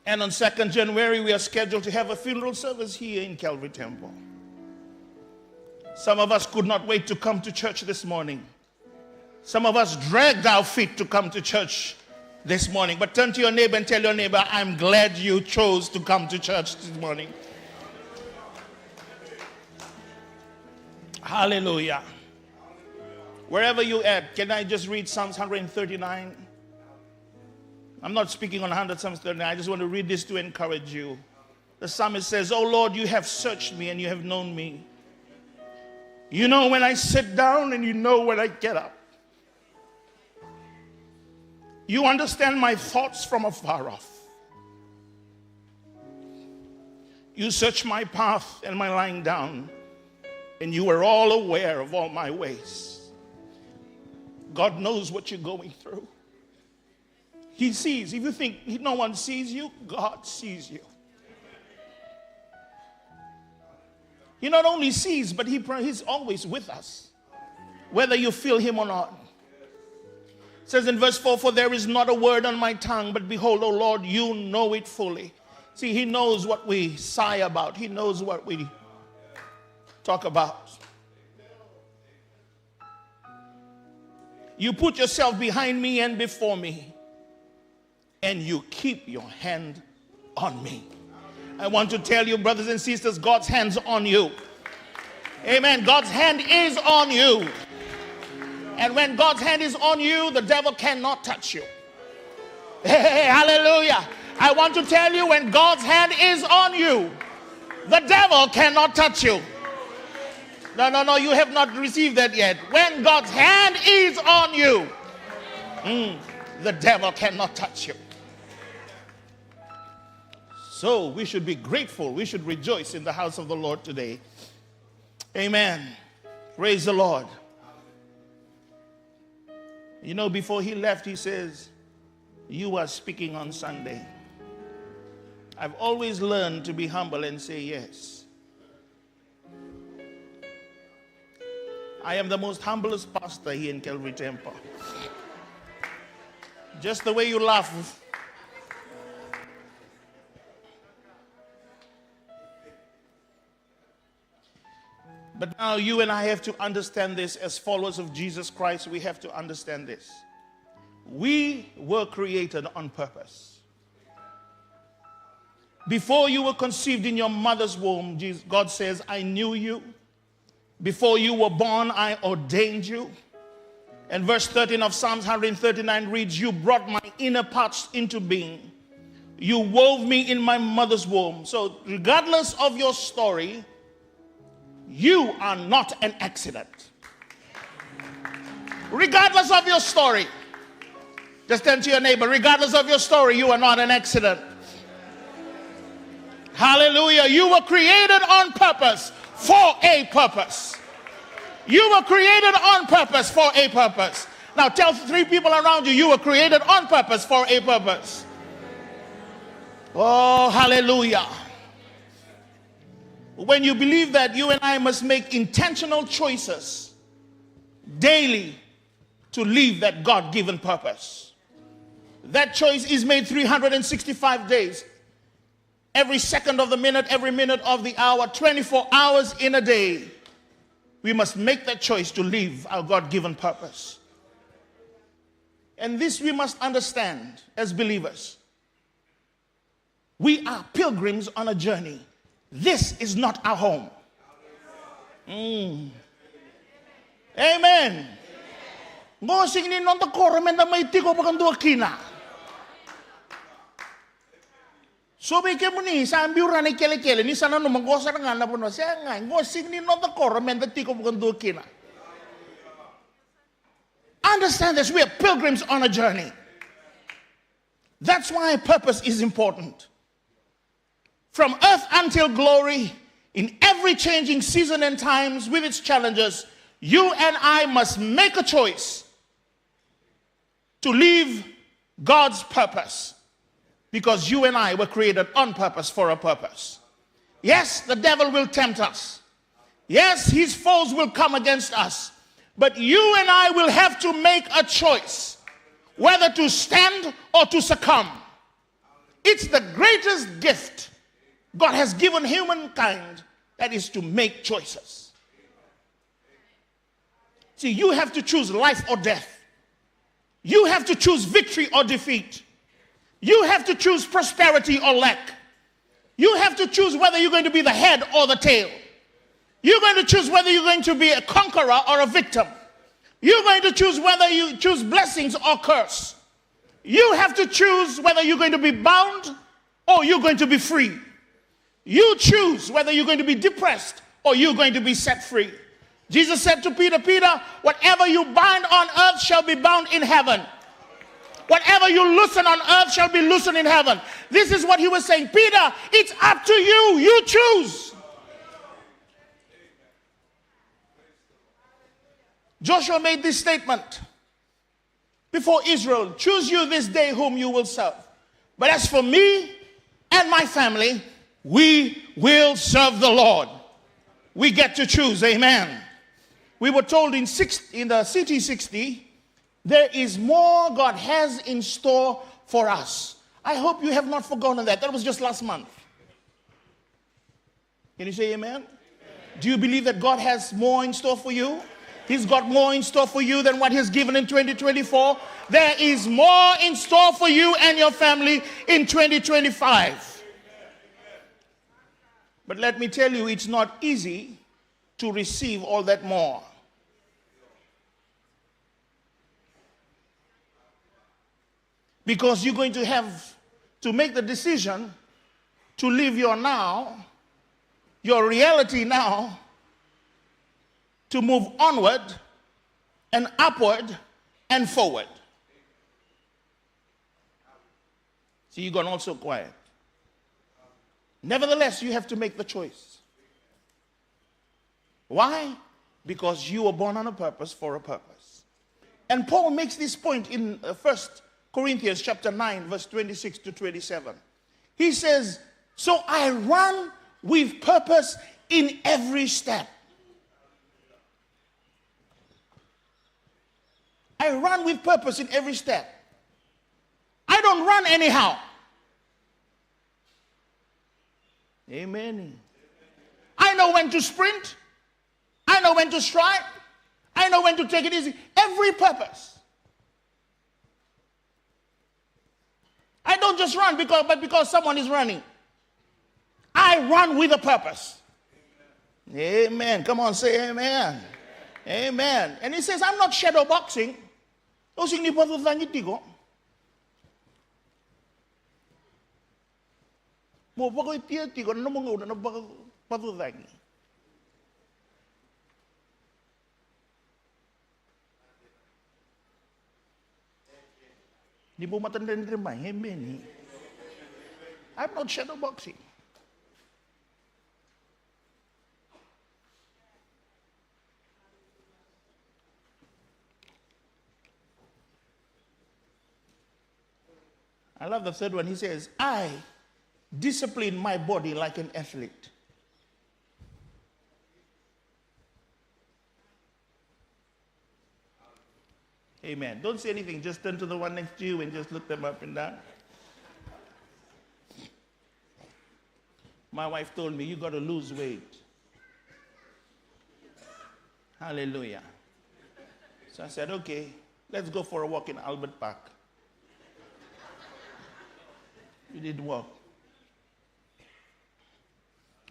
And on 2nd January we are scheduled to have a funeral service here in Calvary Temple. Some of us could not wait to come to church this morning. Some of us dragged our feet to come to church this morning. But turn to your neighbor and tell your neighbor, I'm glad you chose to come to church this morning. Hallelujah. Wherever you're at, can I just read Psalms 139? I'm not speaking on 100 Psalms 39. I just want to read this to encourage you. The psalmist says, "Oh Lord, you have searched me and you have known me. You know when I sit down and you know when I get up. You understand my thoughts from afar off. You search my path and my lying down, and you are all aware of all my ways." God knows what you're going through. He sees. If you think no one sees you, God sees you. He not only sees, but he's always with us, whether you feel him or not. It says in verse 4, "For there is not a word on my tongue, but behold, O Lord, you know it fully." See, he knows what we sigh about. He knows what we talk about. You put yourself behind me and before me, and you keep your hand on me. I want to tell you, brothers and sisters, God's hand's on you. Amen. God's hand is on you. And when God's hand is on you, the devil cannot touch you. Hey, hallelujah. I want to tell you, when God's hand is on you, the devil cannot touch you. No, you have not received that yet. When God's hand is on you, the devil cannot touch you. So we should be grateful. We should rejoice in the house of the Lord today. Amen. Praise the Lord. You know, before he left, he says, "You are speaking on Sunday." I've always learned to be humble and say yes. I am the most humblest pastor here in Calvary Temple. Just the way you laugh. But now you and I have to understand this. As followers of Jesus Christ, we have to understand this. We were created on purpose. Before you were conceived in your mother's womb, God says, "I knew you." Before you were born, I ordained you. And verse 13 of Psalms 139 reads, "You brought my inner parts into being. You wove me in my mother's womb." So regardless of your story, you are not an accident. Regardless of your story. Just turn to your neighbor. Regardless of your story, you are not an accident. Hallelujah. You were created on purpose. For a purpose. You were created on purpose for a purpose. Now tell 3 people around you, you were created on purpose for a purpose. Oh, hallelujah. When you believe that, you and I must make intentional choices daily to live that God-given purpose. That choice is made 365 days. Every second of the minute, every minute of the hour, 24 hours in a day. We must make that choice to live our God-given purpose. And this we must understand as believers. We are pilgrims on a journey. This is not our home. Amen. Ngo singin non ta koremenda may tiko pagandua kina. So may kemuni sa ambiura ni kele ni sana no mangosa nga na puno siya nga ngo singin non ta koremenda tiko pagandua kina. Understand this, we are pilgrims on a journey. That's why purpose is important. From earth until glory, in every changing season and times with its challenges, you and I must make a choice to live God's purpose, because you and I were created on purpose for a purpose. Yes, the devil will tempt us. Yes, his foes will come against us. But you and I will have to make a choice whether to stand or to succumb. It's the greatest gift God has given humankind, that is to make choices. See, you have to choose life or death. You have to choose victory or defeat. You have to choose prosperity or lack. You have to choose whether you're going to be the head or the tail. You're going to choose whether you're going to be a conqueror or a victim. You're going to choose whether you choose blessings or curse. You have to choose whether you're going to be bound or you're going to be free. You choose whether you're going to be depressed or you're going to be set free. Jesus said to Peter, Peter, whatever you bind on earth shall be bound in heaven. Whatever you loosen on earth shall be loosened in heaven. This is what he was saying. Peter, it's up to you. You choose. Joshua made this statement before Israel. Choose you this day whom you will serve. But as for me and my family, we will serve the Lord. We get to choose. Amen. We were told in the CT60, there is more God has in store for us. I hope you have not forgotten that. That was just last month. Can you say amen? Amen. Do you believe that God has more in store for you? He's got more in store for you than what he's given in 2024. There is more in store for you and your family in 2025. But let me tell you, it's not easy to receive all that more. Because you're going to have to make the decision to live your now, your reality now, to move onward and upward and forward. See, you've gone also quiet. Nevertheless, you have to make the choice. Why? Because you were born on a purpose for a purpose. And Paul makes this point in 1 Corinthians chapter 9, verse 26 to 27. He says, so I run with purpose in every step. I run with purpose in every step. I don't run anyhow. Amen. I know when to sprint. I know when to stride. I know when to take it easy. Every purpose. I don't just run because someone is running. I run with a purpose. Amen. Come on, say amen. Amen. And he says, I'm not shadow boxing. I'm not shadow boxing. I love the third one. He says, I discipline my body like an athlete. Amen. Don't say anything. Just turn to the one next to you and just look them up and down. My wife told me, you got to lose weight. Hallelujah. So I said, okay, let's go for a walk in Albert Park. We did walk.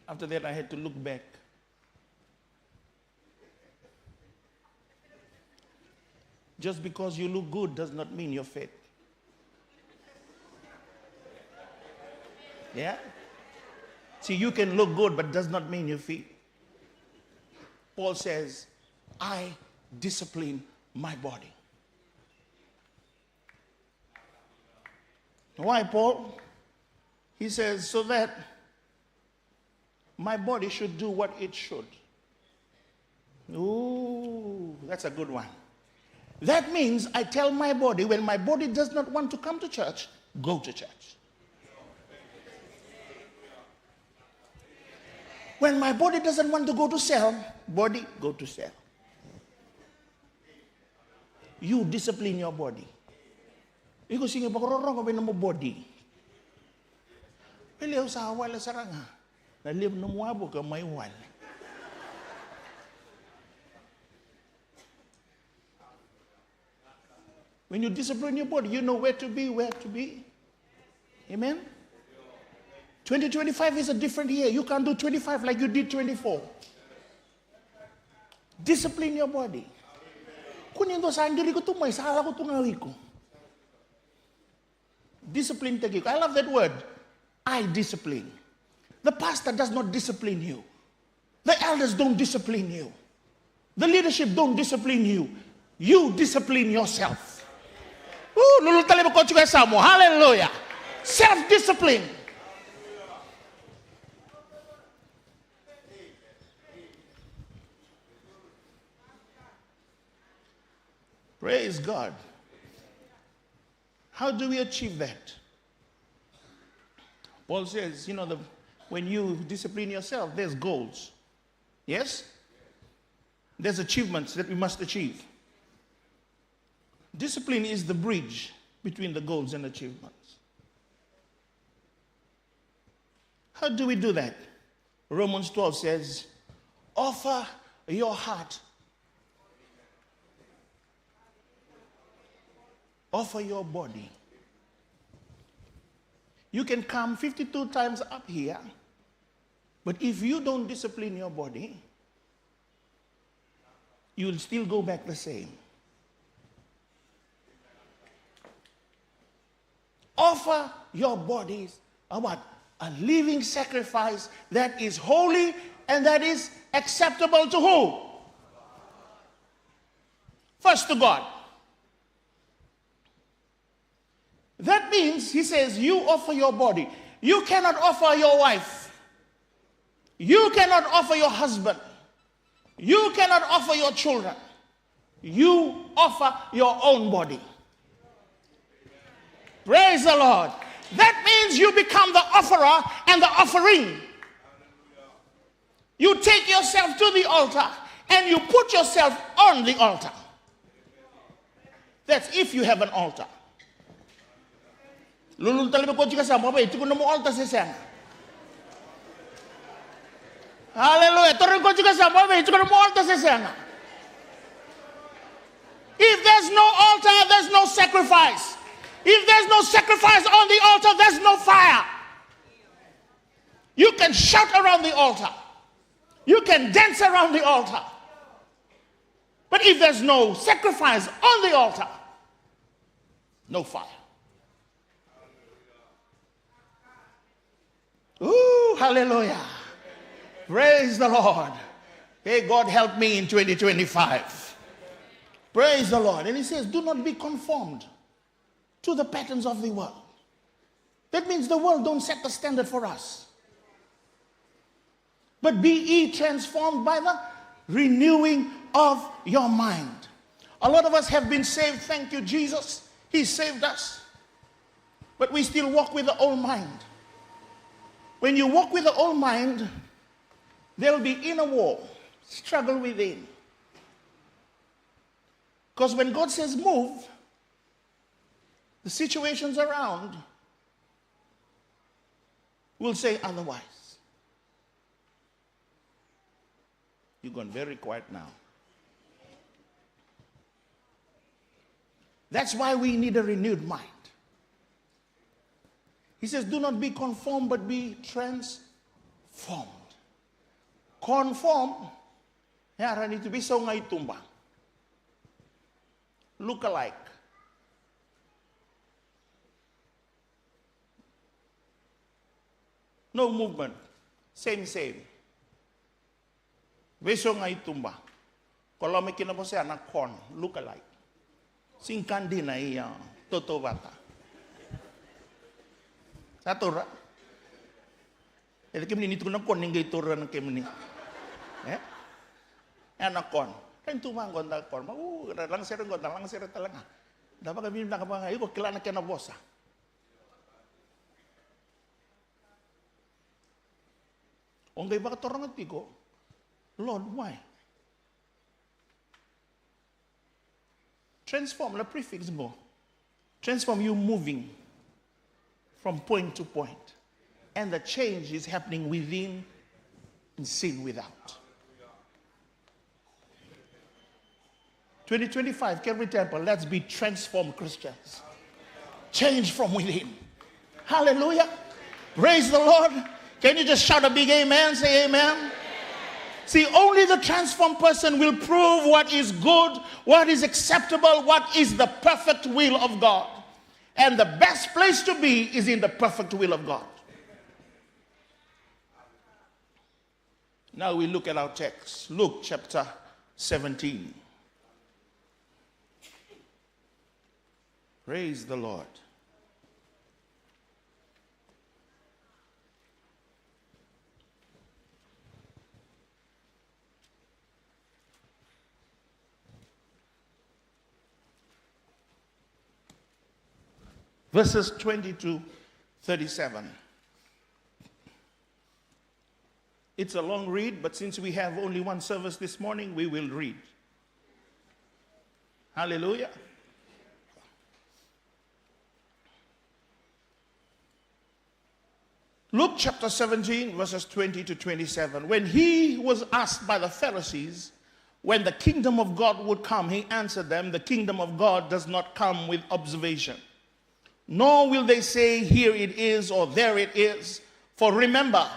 After that, I had to look back. Just because you look good does not mean you're fit. Yeah? See, you can look good, but does not mean you're fit. Paul says, I discipline my body. Why, Paul? He says, so that my body should do what it should. Ooh, that's a good one. That means I tell my body, when my body does not want to come to church, go to church. When my body doesn't want to go to cell, body, go to cell. You discipline your body. Ikaw sige pakororong ko mo body. Pili sa wala saranga. Nalim no muabo ka may wal. When you discipline your body, you know where to be, where to be. Amen? 2025 is a different year. You can't do 25 like you did 24. Discipline your body. Kunin to sa diri ko tumay, sa ala ko tungawi ko. Discipline tagi ko. I love that word. I discipline. The pastor does not discipline you. The elders don't discipline you. The leadership don't discipline you. You discipline yourself. Lulul tali mo ko chuka sa mo. Hallelujah. Self-discipline. Praise God. How do we achieve that? Paul says, when you discipline yourself, there's goals. Yes? There's achievements that we must achieve. Discipline is the bridge between the goals and achievements. How do we do that? Romans 12 says, offer your heart. Offer your body. You can come 52 times up here, but if you don't discipline your body, you'll still go back the same. Offer your bodies a what? A living sacrifice that is holy and that is acceptable to who? First to God. That means, he says, you offer your body. You cannot offer your wife. You cannot offer your husband. You cannot offer your children. You offer your own body. Praise the Lord. That means you become the offerer and the offering. You take yourself to the altar and you put yourself on the altar. That's if you have an altar. Lulul talaga ko chika sama ba ito ko na mo altar sa sana. Hallelujah. Torong ko chika sama ba ito ko na mo altar sa sana. If there's no altar, there's no sacrifice. If there's no sacrifice on the altar, there's no fire. You can shout around the altar. You can dance around the altar. But if there's no sacrifice on the altar, no fire. Ooh, hallelujah. Praise the Lord. Hey, God help me in 2025. Praise the Lord. And he says, do not be conformed to the patterns of the world. That means the world don't set the standard for us. But be ye transformed by the renewing of your mind. A lot of us have been saved. Thank you, Jesus. He saved us. But we still walk with the old mind. When you walk with the old mind, there will be inner war, struggle within. Because when God says move, the situations around will say otherwise. You've gone very quiet now. That's why we need a renewed mind. He says, do not be conformed, but be transformed. Conform, yara need to be so ngay tumbang. Look alike. No movement. Same. Beso ngay tumbang. Kalau may kinapos siya, kon, look alike. Singkan din na iya, toto bata. Satu ra. Ito kami nito na kon, ningay tura ng kami ni. Anak kon. Kan tumang gonda kon. Lang sir talaga. Dapat kami nakapangay ko kilala kaya na bosa. Ongay baka torang at ko. Lord, why? Transform, the prefix mo. Transform, you moving from point to point. And the change is happening within and sin without. 2025, Calvary Temple, let's be transformed Christians. Change from within. Hallelujah. Praise the Lord. Can you just shout a big amen? Say amen. See, only the transformed person will prove what is good, what is acceptable, what is the perfect will of God. And the best place to be is in the perfect will of God. Now we look at our text. Luke chapter 17. Praise the Lord. Verses 20 to 37. It's a long read, but since we have only one service this morning, we will read. Hallelujah. Luke chapter 17, verses 20 to 27. When he was asked by the Pharisees when the kingdom of God would come, he answered them, the kingdom of God does not come with observation. Nor will they say, here it is or there it is. For remember,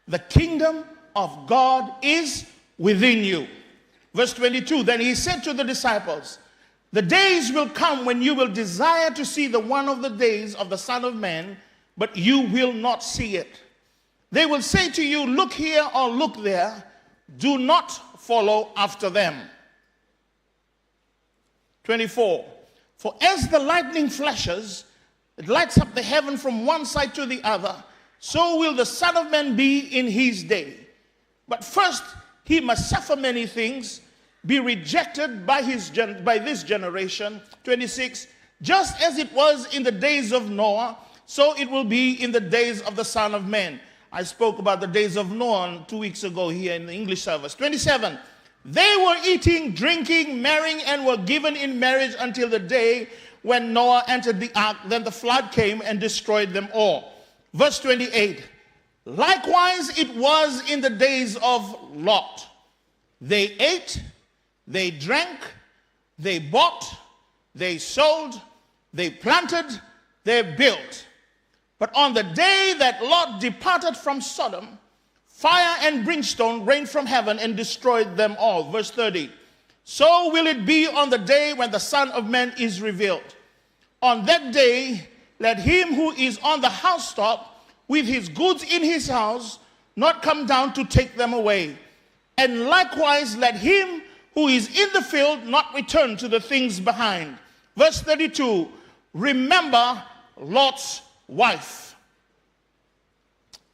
the kingdom of God is within you. Verse 22, then he said to the disciples, the days will come when you will desire to see the one of the days of the Son of Man, but you will not see it. They will say to you, look here or look there. Do not follow after them. 24, for as the lightning flashes, it lights up the heaven from one side to the other, so will the Son of Man be in his day. But first he must suffer many things, be rejected by this generation. 26, just as it was in the days of Noah, so it will be in the days of the Son of Man. I spoke about the days of Noah 2 weeks ago here in the English service. 27, they were eating, drinking, marrying, and were given in marriage until the day when Noah entered the ark. Then the flood came and destroyed them all. Verse 28, likewise it was in the days of Lot. They ate, they drank, they bought, they sold, they planted, they built. But on the day that Lot departed from Sodom, fire and brimstone rained from heaven and destroyed them all. Verse 30, so will it be on the day when the Son of Man is revealed. On that day, let him who is on the housetop with his goods in his house not come down to take them away. And likewise, let him who is in the field not return to the things behind. Verse 32, remember Lot's wife.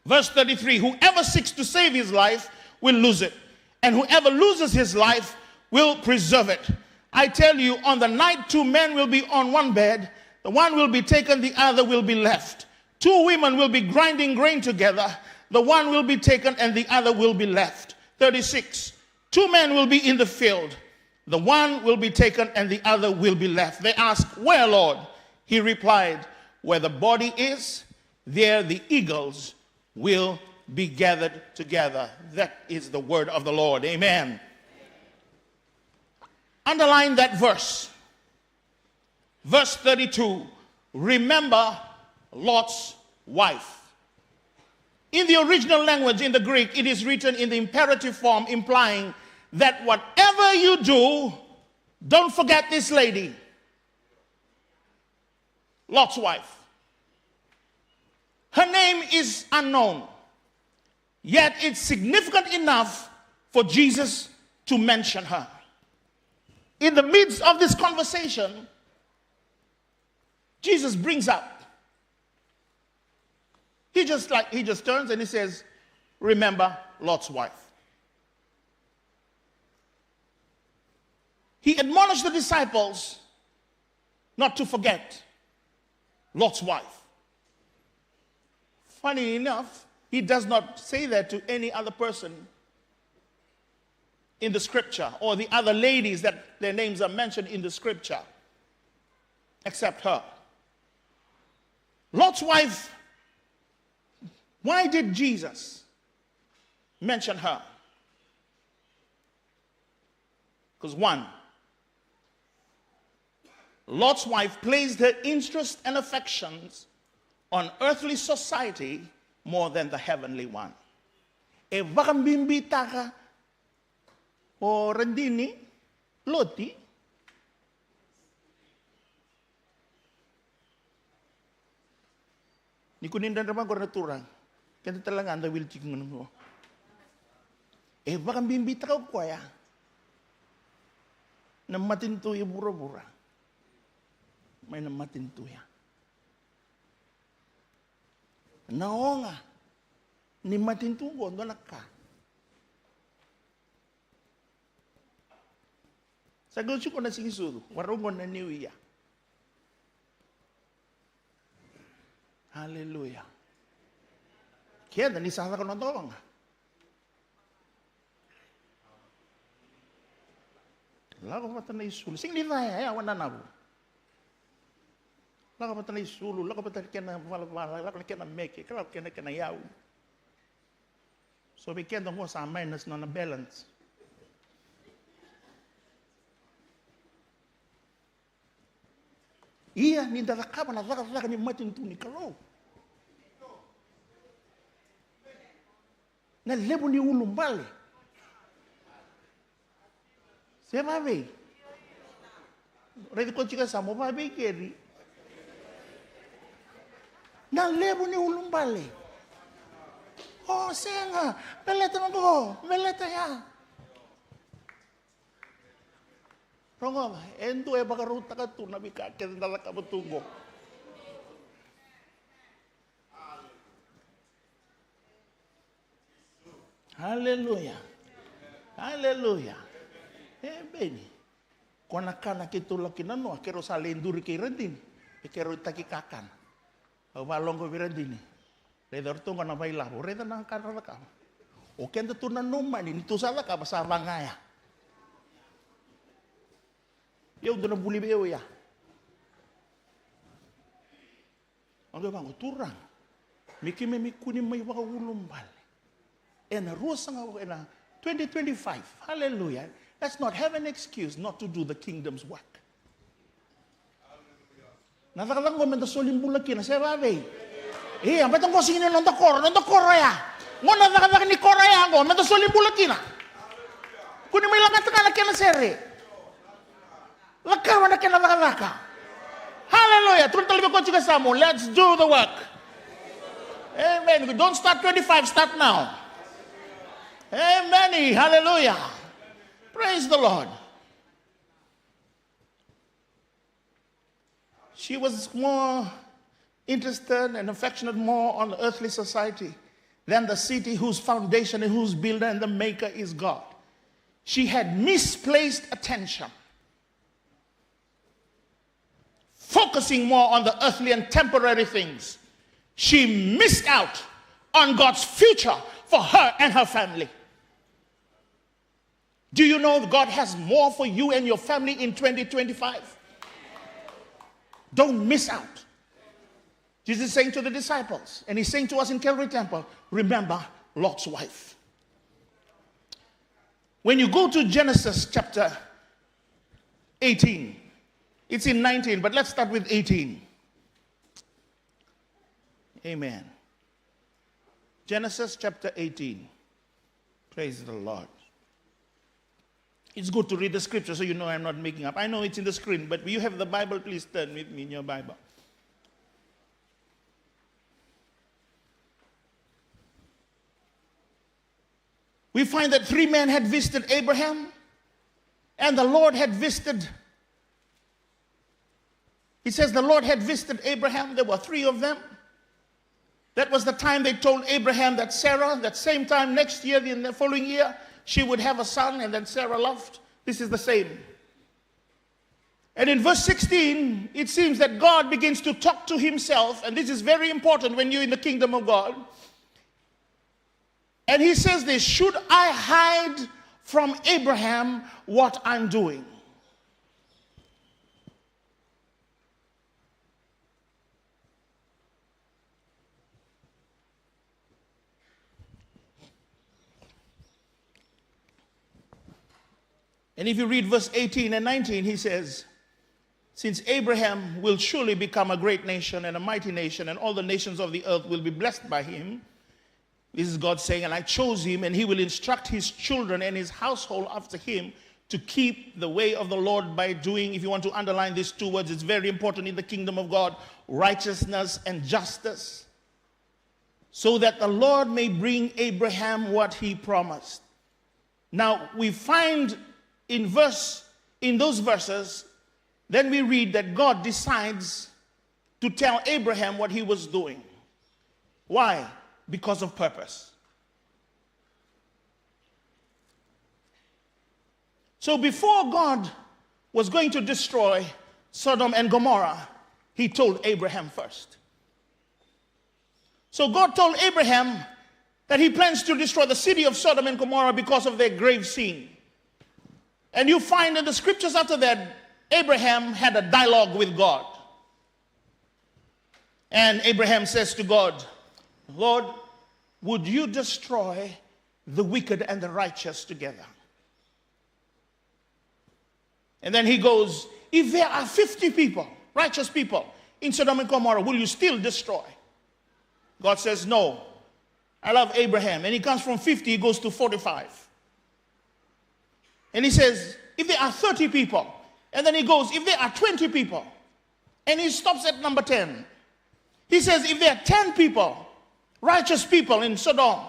Verse 33, whoever seeks to save his life will lose it, and whoever loses his life will preserve it. I tell you, on the night 2 men will be on one bed, the one will be taken, the other will be left. 2 women will be grinding grain together, the one will be taken and the other will be left. 36, 2 men will be in the field, The one will be taken and the other will be left. They asked, where, Lord? He replied, where the body is, there the eagles will be gathered together. That is the word of the Lord. Amen. Underline that verse. Verse 32. Remember Lot's wife. In the original language, in the Greek, it is written in the imperative form, implying that whatever you do, don't forget this lady. Lot's wife. Her name is unknown, yet it's significant enough for Jesus to mention her. In the midst of this conversation, Jesus brings up. He just turns and he says, remember Lot's wife. He admonished the disciples not to forget Lot's wife. Funny enough, he does not say that to any other person in the scripture, or the other ladies that their names are mentioned in the scripture, except her. Lot's wife, why did Jesus mention her? Because one, Lot's wife placed her interest and affections on earthly society more than the heavenly one. E vakambimbita ka o rendini loti ni kunindan naman ko naturang kaya talaga anda will chicken mo e vakambimbita ka kwaya na matintuya bura-bura may na matintuya. Naonga ni matintungo ndo naka. Sagol ko na sigisuro, warungo na niya. Hallelujah. Kaya ni sasa ko na tawang. Lago pa tanay sulu. Sing livaya ya wana nabo. Laga pa tanay sulu, laga pa tanay kena wala, laga kena meke, laga kena yaw. So we can't go sa minus na balance. Iya ni dalaka na laga ni matin tu ni kalo. Na lebo ni ulumbale. Sema be. Ready ko chika sa mo ba be keri. Na lebo ni ulumbale. Oh, senga, meleta na ko, meleta ya. Rongo, endo e bagaruta ka tu na bika kaya dalaka betungo. Hallelujah. Hallelujah. Beni. Kona kana kitula kinano, kero sa lenduri kay rendin, kero takikakan. Walong ko virandini. Redor tu kana baila, reda nang kana ka. O kenda tu na numa ni tu sala ka basa bangaya. Yo do na buli beo ya. Ando bango turang. Miki me mikuni mai wa ulumbal. Ena rusa nga ena 2025. Hallelujah. Let's not have an excuse not to do the kingdom's work. Natakalang ko menta solimbula kina sa babe. Ang betong ko sinin nonto koro ya. Ngo natakalang ni koro ya ngo menta solimbula kina. Kuni may langat ka na kina sere. Lakaw na kina laka. Hallelujah. Tuloy ko chika sa mo. Let's do the work. Amen. Don't start 25, start now. Amen. Hallelujah. Praise the Lord. She was more interested and affectionate more on the earthly society than the city whose foundation and whose builder and the maker is God. She had misplaced attention, focusing more on the earthly and temporary things. She missed out on God's future for her and her family. Do you know God has more for you and your family in 2025? Don't miss out. Jesus is saying to the disciples, and he's saying to us in Calvary Temple, remember Lot's wife. When you go to Genesis chapter 18, it's in 19, but let's start with 18. Amen. Genesis chapter 18. Praise the Lord. It's good to read the scripture so you know I'm not making up. I know it's in the screen, but you have the Bible, please turn with me in your Bible. We find that 3 men had visited Abraham, and the Lord had visited. It says the Lord had visited Abraham. There were 3 of them. That was the time they told Abraham that Sarah, that same time next year, the following year, she would have a son, and then Sarah laughed. This is the same. And in verse 16, it seems that God begins to talk to himself, and this is very important when you're in the kingdom of God. And he says this, should I hide from Abraham what I'm doing? And if you read verse 18 and 19, he says, since Abraham will surely become a great nation and a mighty nation, and all the nations of the earth will be blessed by him. This is God saying, and I chose him, and he will instruct his children and his household after him to keep the way of the Lord by doing, if you want to underline these 2 words, it's very important in the kingdom of God, righteousness and justice, so that the Lord may bring Abraham what he promised. Now, we find in those verses, then we read that God decides to tell Abraham what he was doing. Why? Because of purpose. So before God was going to destroy Sodom and Gomorrah, he told Abraham first. So God told Abraham that he plans to destroy the city of Sodom and Gomorrah because of their grave sin. And you find in the scriptures after that, Abraham had a dialogue with God. And Abraham says to God, Lord, would you destroy the wicked and the righteous together? And then he goes, if there are 50 people, righteous people, in Sodom and Gomorrah, will you still destroy? God says, no. I love Abraham. And he comes from 50, he goes to 45. And he says, if there are 30 people, and then he goes, if there are 20 people, and he stops at number 10. He says, if there are 10 people, righteous people in Sodom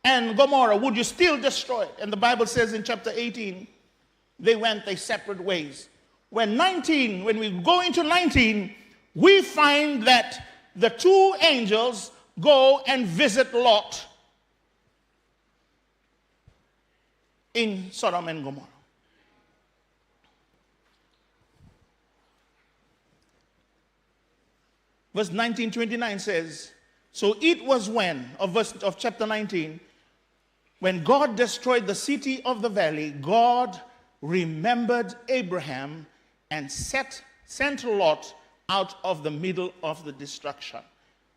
and Gomorrah, would you still destroy it? And the Bible says in chapter 18, they went their separate ways. When we go into 19, we find that the 2 angels go and visit Lot in Sodom and Gomorrah. Verse 19:29 says, so it was when, of chapter 19, when God destroyed the city of the valley, God remembered Abraham and sent Lot out of the middle of the destruction.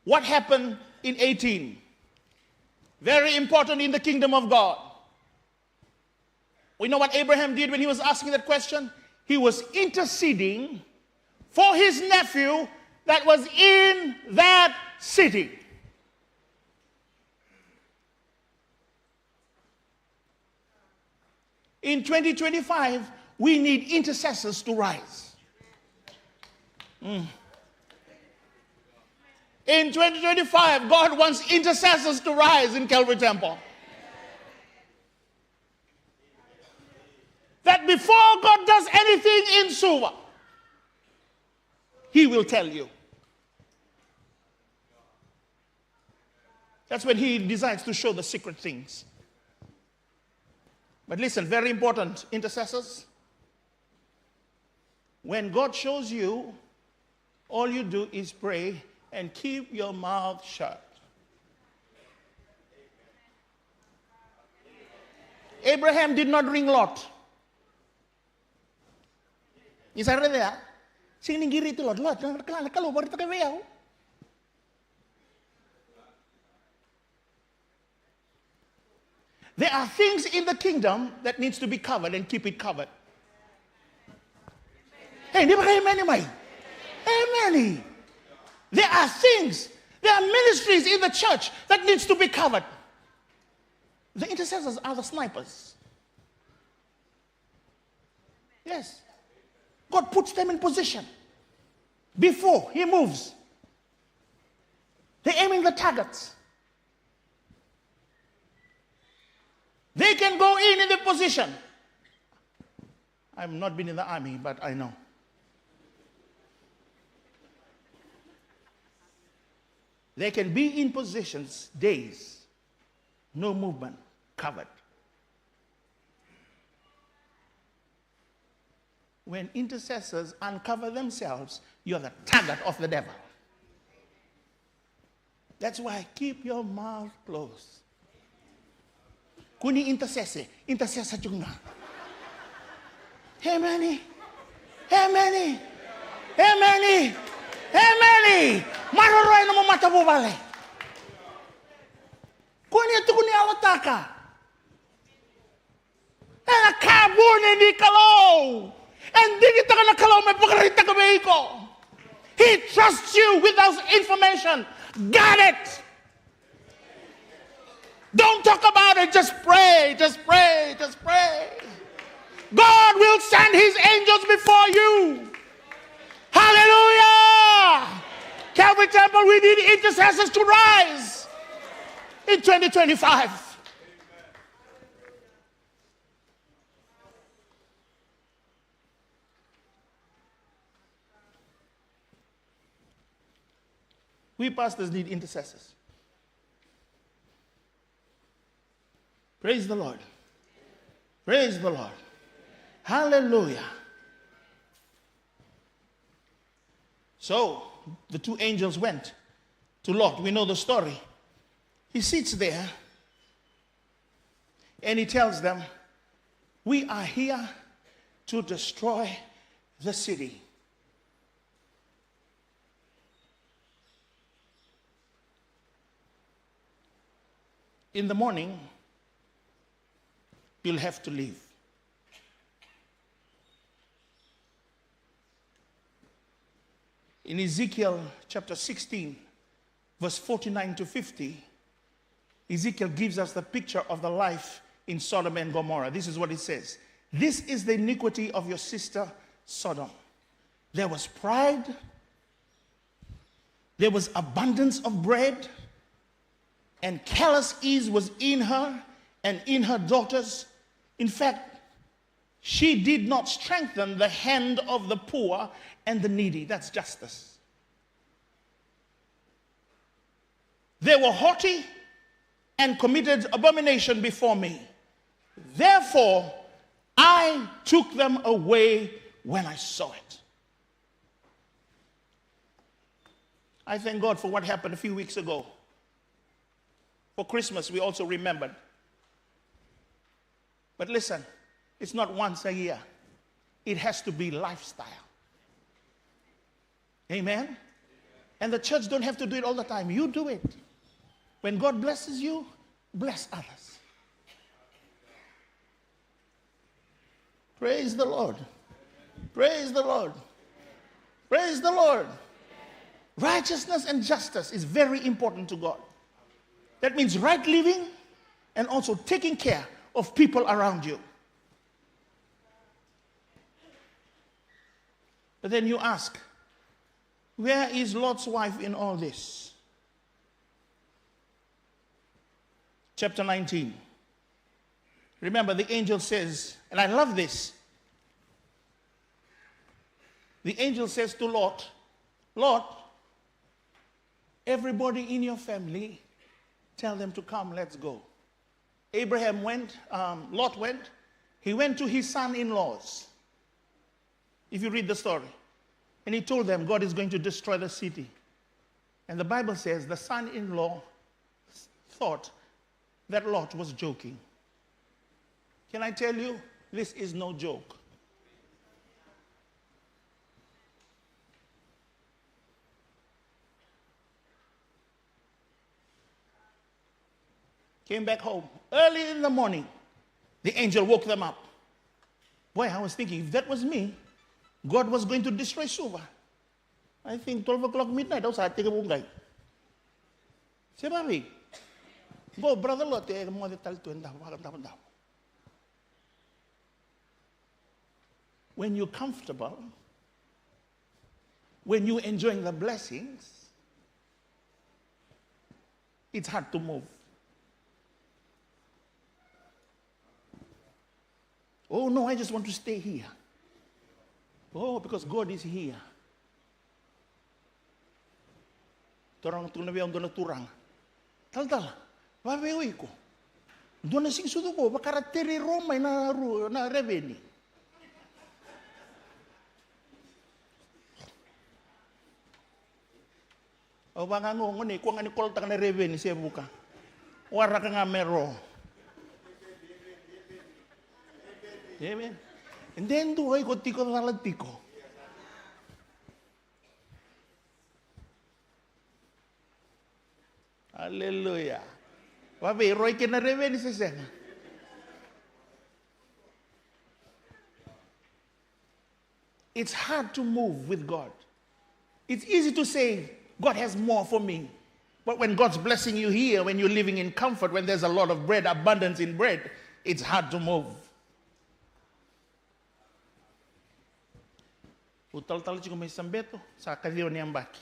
What happened in 18? Very important in the kingdom of God. We know what Abraham did when he was asking that question? He was interceding for his nephew that was in that city. In 2025, we need intercessors to rise. In 2025, God wants intercessors to rise in Calvary Temple. That before God does anything in Suva, He will tell you. That's when He decides to show the secret things. But listen, very important, intercessors. When God shows you, all you do is pray and keep your mouth shut. Abraham did not ring Lot. Is that right there? Sing ninggiri itu Lot. Lot, kalau baru kita kaya. There are things in the kingdom that needs to be covered and keep it covered. Hey, di ba kayo amen may? Amen. There are things, there are ministries in the church that needs to be covered. The intercessors are the snipers. Yes. God puts them in position before he moves. They're aiming the targets. They can go in the position. I've not been in the army, but I know. They can be in positions days, no movement, covered. When intercessors uncover themselves, you're the target of the devil. That's why keep your mouth closed. Kuni intercessor juga. Amen. Amen. Amen. Amen. Maroroy na mamata mo bale. Kuni ito kuni awataka. Ela kabune ni kalaw. And di kita ka nakalaw may pagkarita ka ko. He trusts you with those information. Got it. Don't talk about it. Just pray. Just pray. Just pray. God will send his angels before you. Hallelujah. Calvary Temple, we need intercessors to rise in 2025. We pastors need intercessors. Praise the Lord. Praise the Lord. Hallelujah. So, the two angels went to Lot. We know the story. He sits there and he tells them, we are here to destroy the city. In the morning, you'll have to leave. In Ezekiel chapter 16, verse 49 to 50, Ezekiel gives us the picture of the life in Sodom and Gomorrah. This is what it says. This is the iniquity of your sister Sodom. There was pride. There was abundance of bread. And callous ease was in her and in her daughters. In fact, she did not strengthen the hand of the poor and the needy. That's justice. They were haughty and committed abomination before me. Therefore, I took them away when I saw it. I thank God for what happened a few weeks ago. For Christmas, we also remembered. But listen, it's not once a year. It has to be lifestyle. Amen? And the church don't have to do it all the time. You do it. When God blesses you, bless others. Praise the Lord. Praise the Lord. Praise the Lord. Righteousness and justice is very important to God. That means right living and also taking care of people around you. But then you ask, where is Lot's wife in all this? Chapter 19. Remember, the angel says, and I love this. The angel says to Lot, Lot, everybody in your family, tell them to come, let's go. Abraham went, Lot went. He went to his son-in-laws. If you read the story. And he told them God is going to destroy the city. And the Bible says the son-in-law thought that Lot was joking. Can I tell you, this is no joke. Came back home early in the morning. The angel woke them up. Boy, I was thinking, if that was me, God was going to destroy Suva. I think 12 o'clock midnight, I was at the bungay. Sabi, go, brother Lotte, mo de tal tu enda, when you're comfortable, when you're enjoying the blessings, it's hard to move. Oh no, I just want to stay here. Oh, because God is here. Torang tu na biyang doon na turang. Tal-tal, babayoy ko. Doon na sing sudo ko, bakarateri Roma na reveni. O ba nga ngungun kung ano kolta na reveni siya buka. Wara ka nga mero. Amen. And then do ay ko tiko na tiko. Hallelujah. Wabe roy ke na reven sa sen. It's hard to move with God. It's easy to say God has more for me. But when God's blessing you here, when you're living in comfort, when there's a lot of bread, abundance in bread, it's hard to move. Utal-tal ko may sambeto sa kadiyo niyang baki.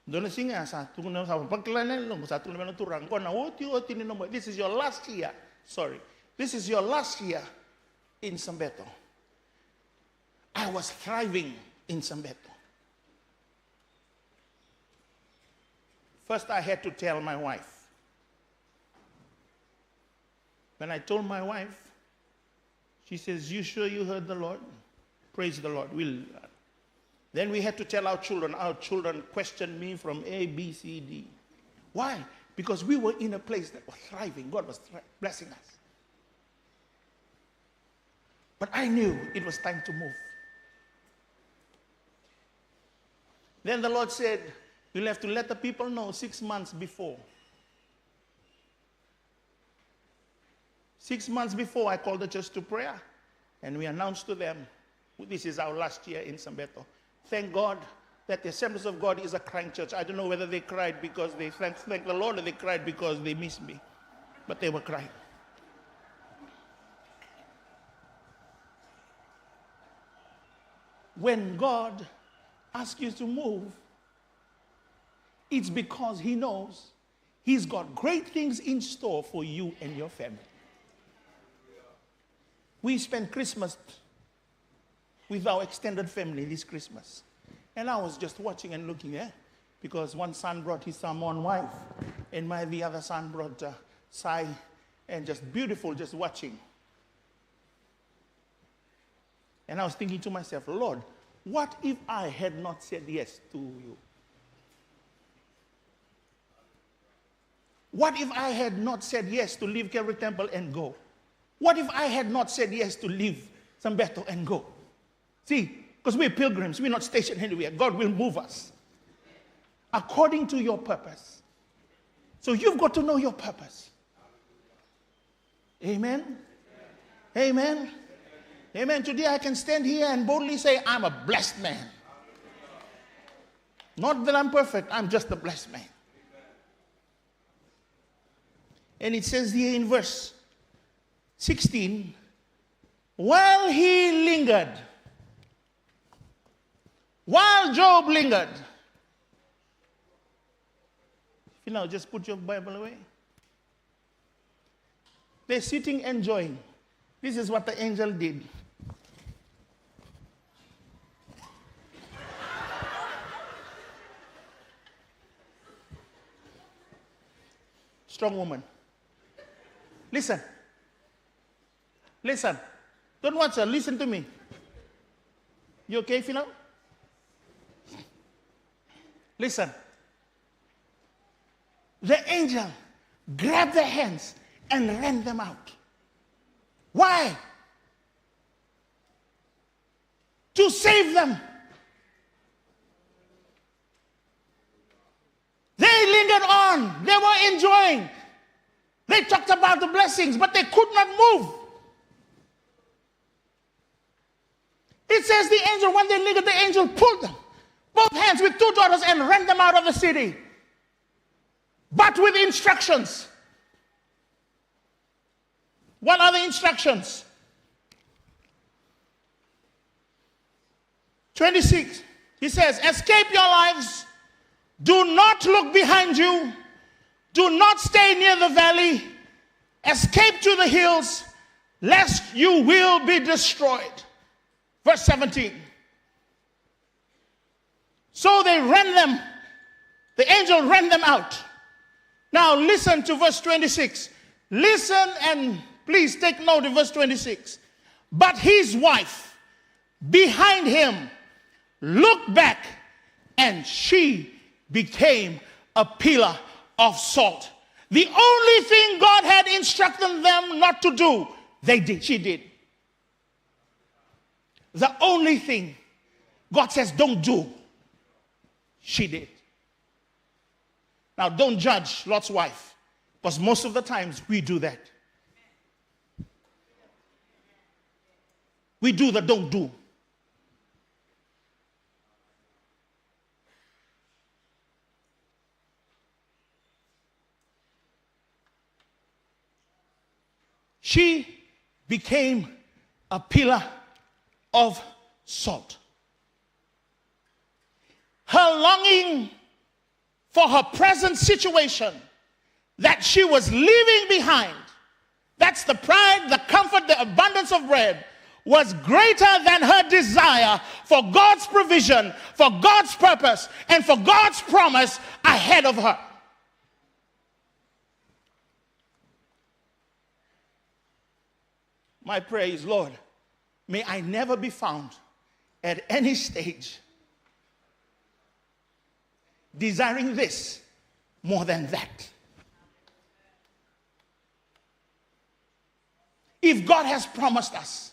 Doon na singa sa tungo na sa pagkalanan lang sa tungo na turang ko na oti ni no. This is your last year. Sorry. This is your last year in Sambeto. I was thriving in Sambeto. First I had to tell my wife. When I told my wife, she says, you sure you heard the Lord? Praise the Lord. Then we had to tell our children. Our children questioned me from A, B, C, D. Why? Because we were in a place that was thriving. God was blessing us. But I knew it was time to move. Then the Lord said, you'll have to let the people know 6 months before. 6 months before, I called the church to prayer, and we announced to them, this is our last year in Sambeto. Thank God that the Assemblies of God is a crying church. I don't know whether they cried because they thanked the Lord or they cried because they missed me, but they were crying. When God asks you to move, it's because He knows He's got great things in store for you and your family. We spent Christmas with our extended family this Christmas. And I was just watching and looking, because one son brought his Samoan wife, and the other son brought Sai, and just beautiful, just watching. And I was thinking to myself, Lord, what if I had not said yes to you? What if I had not said yes to leave Calvary Temple and go? What if I had not said yes to leave Sambeto and go? See, because we're pilgrims, we're not stationed anywhere. God will move us according to your purpose. So you've got to know your purpose. Amen? Amen? Amen. Today I can stand here and boldly say, I'm a blessed man. Not that I'm perfect, I'm just a blessed man. And it says here in verse 16, while he lingered, while Job lingered, you know, just put your Bible away. They're sitting enjoying. This is what the angel did. Strong woman. Listen. Listen. Don't watch her. Listen to me. You okay, Philo? Listen. The angel grabbed their hands and ran them out. Why? To save them. They lingered on. They were enjoying. They talked about the blessings, but they could not move. It says the angel, when they lingered, the angel pulled them, both hands with 2 daughters, and ran them out of the city. But with instructions. What are the instructions? 26. He says, escape your lives. Do not look behind you. Do not stay near the valley. Escape to the hills, lest you will be destroyed. Verse 17. So they ran them. The angel ran them out. Now listen to verse 26. Listen and please take note of verse 26. But his wife behind him looked back, and she became a pillar of salt. The only thing God had instructed them not to do, they did. She did. The only thing God says don't do, she did. Now don't judge Lot's wife, because most of the times we do that. We do the don't do. She became a pillar of salt. Her longing for her present situation that she was leaving behind, that's the pride, the comfort, the abundance of bread, was greater than her desire for God's provision, for God's purpose, and for God's promise ahead of her. My prayer is, Lord, may I never be found at any stage desiring this more than that. If God has promised us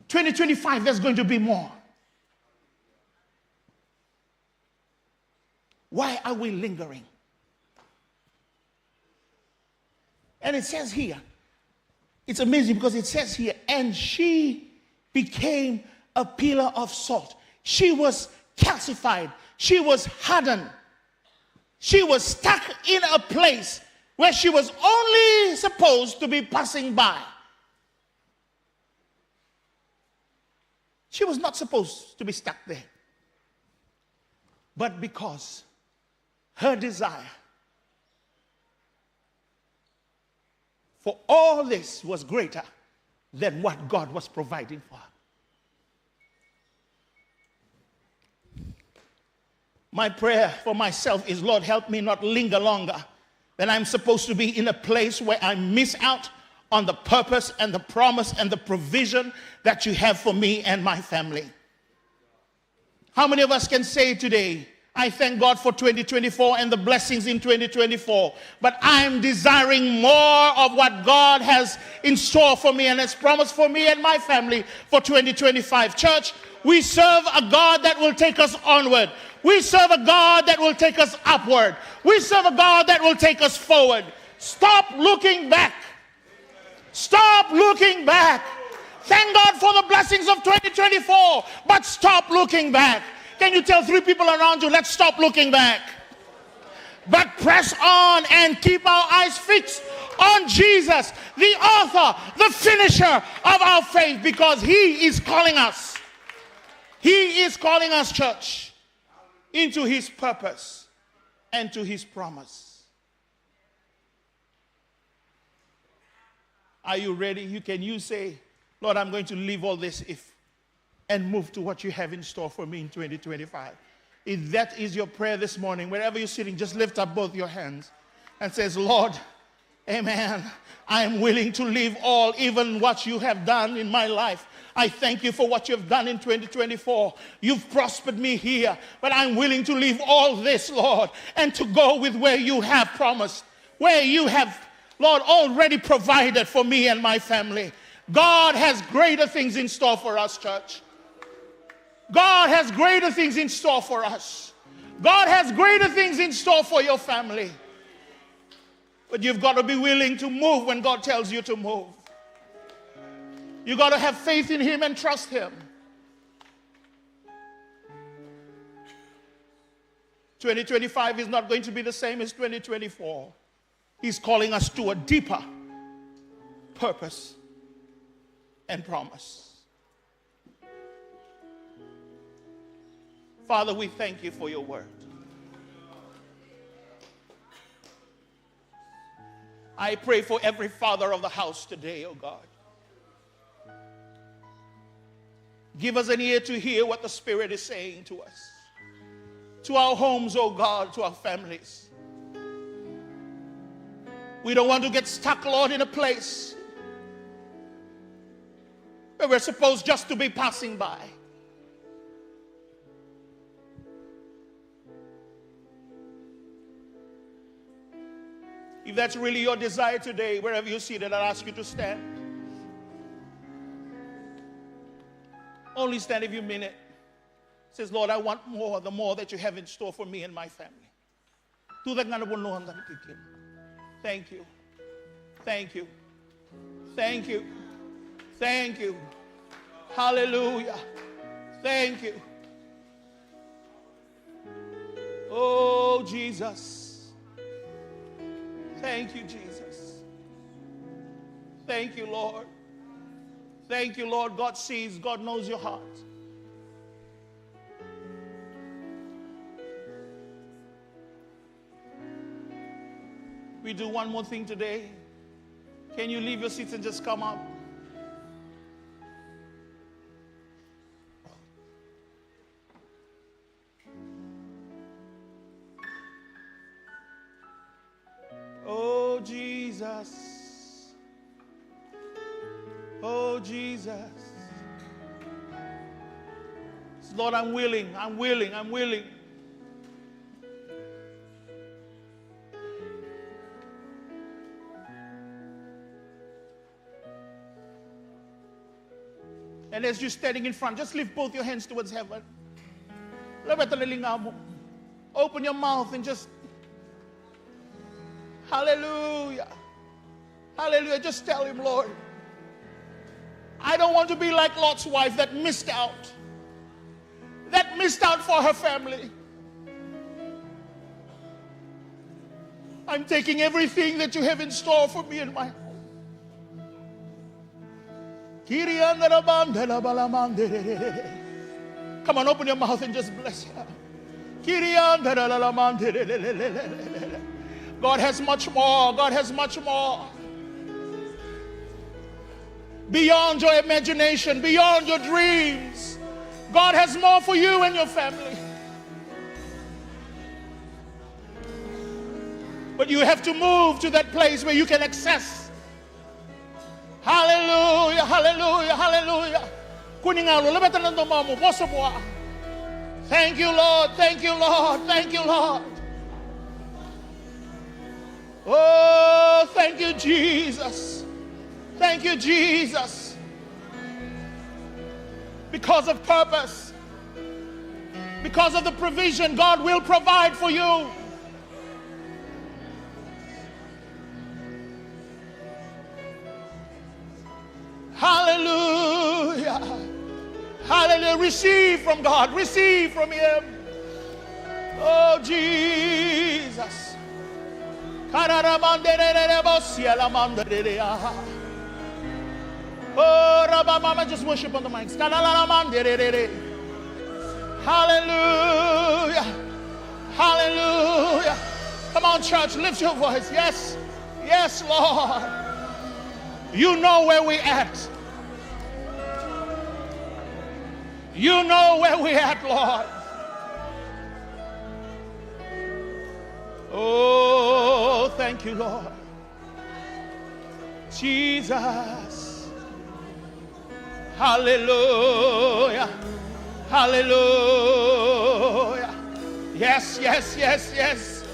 2025, there's going to be more. Why are we lingering? And it says here, it's amazing because it says here, and she became a pillar of salt. She was calcified. She was hardened. She was stuck in a place where she was only supposed to be passing by. She was not supposed to be stuck there. But because her desire for all this was greater than what God was providing for her. My prayer for myself is, Lord, help me not linger longer than I'm supposed to be in a place where I miss out on the purpose and the promise and the provision that you have for me and my family. How many of us can say today, I thank God for 2024 and the blessings in 2024, but I'm desiring more of what God has in store for me and has promised for me and my family for 2025. Church, we serve a God that will take us onward. We serve a God that will take us upward. We serve a God that will take us forward. Stop looking back. Stop looking back. Thank God for the blessings of 2024, but stop looking back. Can you tell 3 people around you, let's stop looking back. But press on and keep our eyes fixed on Jesus, the author, the finisher of our faith, because he is calling us. He is calling us, church, into his purpose and to his promise. Are you ready? You say, Lord, I'm going to leave all this and move to what you have in store for me in 2025. If that is your prayer this morning, wherever you're sitting, just lift up both your hands and says, Lord, amen, I am willing to leave all, even what you have done in my life. I thank you for what you've done in 2024. You've prospered me here, but I'm willing to leave all this, Lord, and to go with where you have promised, where you have Lord, already provided for me and my family. God has greater things in store for us, church. God has greater things in store for us. God has greater things in store for your family. But you've got to be willing to move when God tells you to move. You've got to have faith in Him and trust Him. 2025 is not going to be the same as 2024. He's calling us to a deeper purpose and promise. Father, we thank you for your word. I pray for every father of the house today, oh God. Give us an ear to hear what the Spirit is saying to us. To our homes, oh God, to our families. We don't want to get stuck, Lord, in a place where we're supposed just to be passing by. If that's really your desire today, wherever you're seated, I'll ask you to stand. Only stand if you mean it. Says, Lord, I want more, the more that you have in store for me and my family. Thank you. Thank you. Thank you. Thank you. Hallelujah. Thank you. Oh, Jesus. Thank you, Jesus. Thank you, Lord. Thank you, Lord. God sees, God knows your heart. We do one more thing today. Can you leave your seats and just come up? Oh, Jesus. Oh, Jesus. Lord, I'm willing. And as you're standing in front, just lift both your hands towards heaven. Open your mouth and just, hallelujah. Hallelujah. Just tell him, Lord, I don't want to be like Lot's wife that missed out for her family. I'm taking everything that you have in store for me and my home. Come on, open your mouth and just bless him. God has much more. God has much more. Beyond your imagination, beyond your dreams. God has more for you and your family. But you have to move to that place where you can access. Hallelujah, hallelujah, hallelujah. Thank you, Lord. Thank you, Lord. Thank you, Lord. Oh, thank you, Jesus. Thank you, Jesus. Because of purpose, because of the provision, God will provide for you. Hallelujah. Hallelujah. Receive from God. Receive from Him. Oh, Jesus. Oh, Rabba, just worship on the mics. Hallelujah. Hallelujah. Come on, church, lift your voice. Yes. Yes, Lord. You know where we're at. You know where we're at, Lord. Oh, thank you, Lord. Jesus. Hallelujah. Hallelujah. Yes, yes, yes, yes.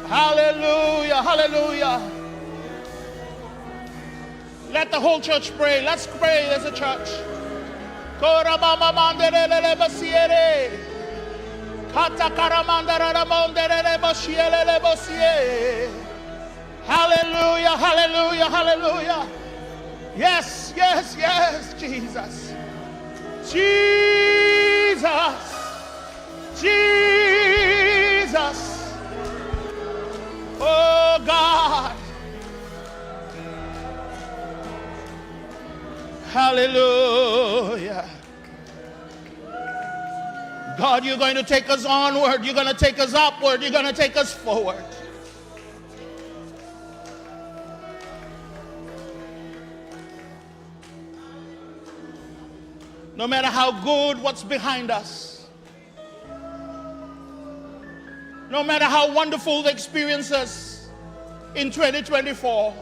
Hallelujah, hallelujah. Let the whole church pray. Let's pray as a church. Hallelujah, hallelujah, hallelujah. Yes, yes, yes, Jesus. Jesus. Jesus. Oh God. Hallelujah. God, you're going to take us onward. You're going to take us upward. You're going to take us forward. No matter how good what's behind us, no matter how wonderful the experiences in 2024,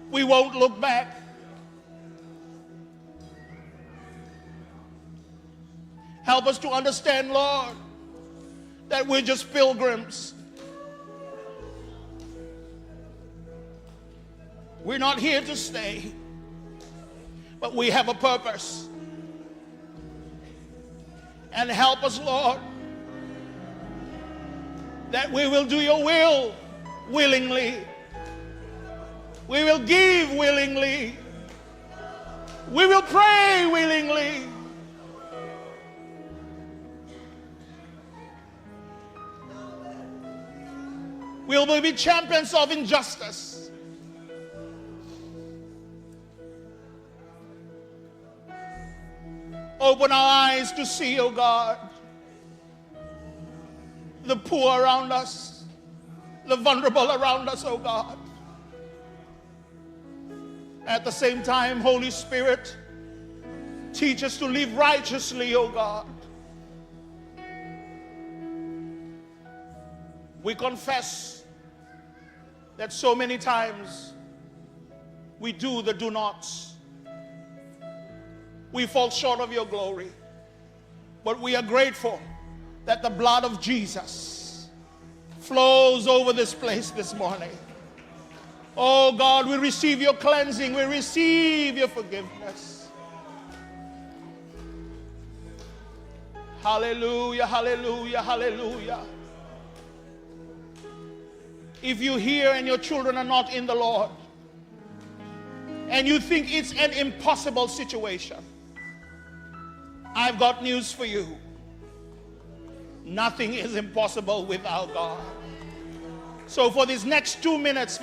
we won't look back. Help us to understand, Lord, that we're just pilgrims. We're not here to stay, but we have a purpose. And help us, Lord, that we will do your will willingly. We will give willingly. We will pray willingly. We will be champions of injustice. Open our eyes to see, oh God, the poor around us, the vulnerable around us, oh God. At the same time, Holy Spirit, teach us to live righteously, oh God. We confess that so many times we do the do nots. We fall short of your glory. But we are grateful that the blood of Jesus flows over this place this morning. Oh God, we receive your cleansing. We receive your forgiveness. Hallelujah, hallelujah, hallelujah. If you're here and your children are not in the Lord, and you think it's an impossible situation, I've got news for you. Nothing is impossible with our God. So for these next 2 minutes,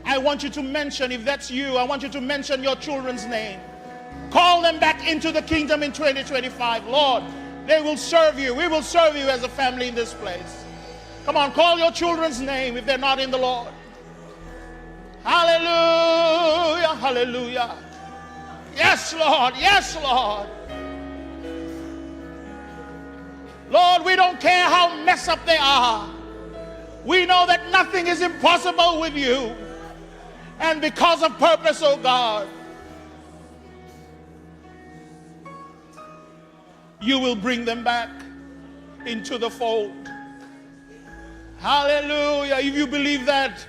I want you to mention, if that's you, I want you to mention your children's name. Call them back into the kingdom in 2025. Lord, they will serve you. We will serve you as a family in this place. Come on, call your children's name if they're not in the Lord. Hallelujah, hallelujah. Yes, Lord, yes, Lord. Lord, we don't care how messed up they are. We know that nothing is impossible with you. And because of purpose, oh God, you will bring them back into the fold. Hallelujah. If you believe that,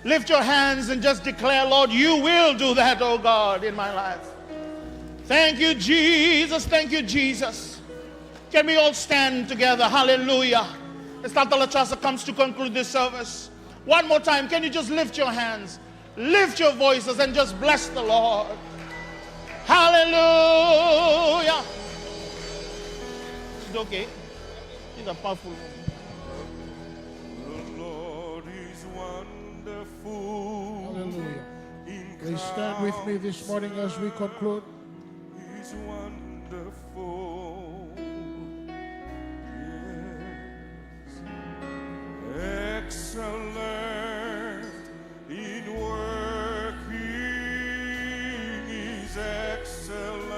lift your hands and just declare, Lord, you will do that, oh God, in my life. Thank you, Jesus. Thank you, Jesus. Can we all stand together? Hallelujah. As Tata Lachasa comes to conclude this service, one more time, can you just lift your hands, lift your voices, and just bless the Lord? Hallelujah. Is it okay? These are powerful. Hallelujah. Please stand with me this morning as we conclude. He's wonderful. Yes. Excellent in working is excellent.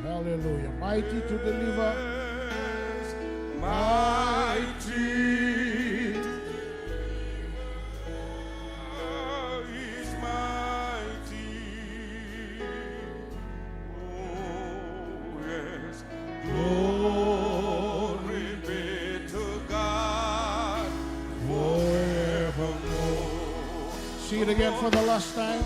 Hallelujah. Mighty to deliver. Yes. Mighty. Glory be See it again for the last time.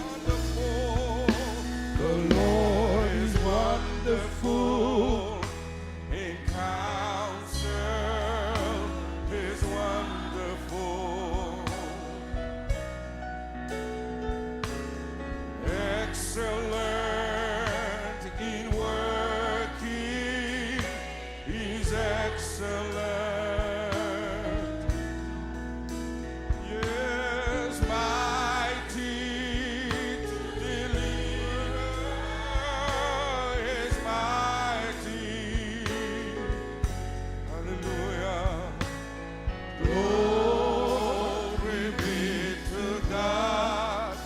The Lord is wonderful. In counsel is wonderful. Excellent in working is excellent. Yes, mighty to deliver is mighty. Hallelujah. Glory be to God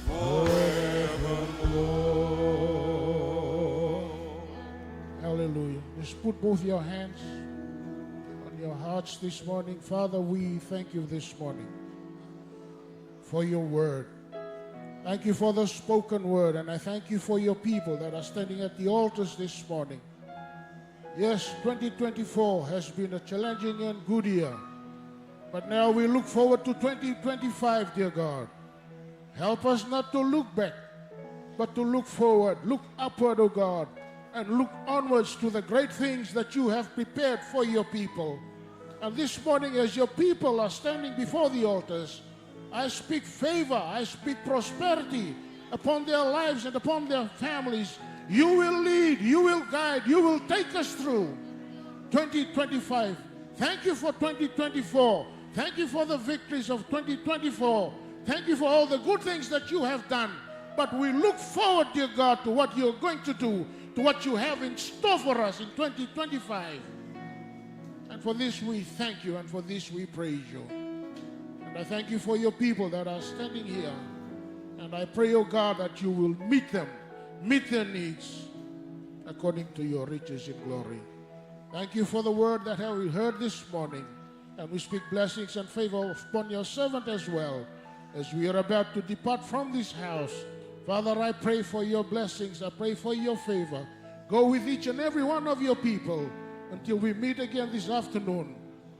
forevermore. Hallelujah. Just put both your hands on your hearts this morning. Father, we thank you this morning for your word. Thank you for the spoken word, and I thank you for your people that are standing at the altars this morning. Yes, 2024 has been a challenging and good year, but now we look forward to 2025, dear God. Help us not to look back, but to look forward, look upward, O God, and look onwards to the great things that you have prepared for your people. And this morning, as your people are standing before the altars, I speak favor, I speak prosperity upon their lives and upon their families. You will lead, you will guide, you will take us through 2025. Thank you for 2024. Thank you for the victories of 2024. Thank you for all the good things that you have done. But we look forward, dear God, to what you're going to do, to what you have in store for us in 2025. And for this we thank you, and for this we praise you. And I thank you for your people that are standing here. And I pray, oh God, that you will meet them, meet their needs according to your riches in glory. Thank you for the word that we heard this morning. And we speak blessings and favor upon your servant as well, as we are about to depart from this house. Father, I pray for your blessings. I pray for your favor. Go with each and every one of your people until we meet again this afternoon.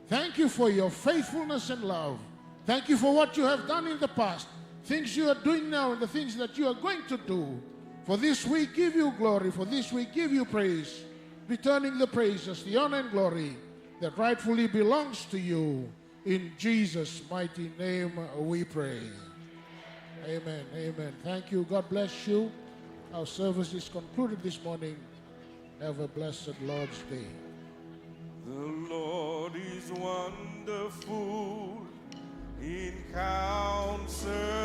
Thank you for your faithfulness and love. Thank you for what you have done in the past, things you are doing now, and the things that you are going to do. For this we give you glory. For this we give you praise, returning the praises, the honor and glory that rightfully belongs to you. In Jesus' mighty name we pray. Amen. Amen. Thank you. God bless you. Our service is concluded this morning. Have a blessed Lord's Day. The Lord is wonderful in counsel.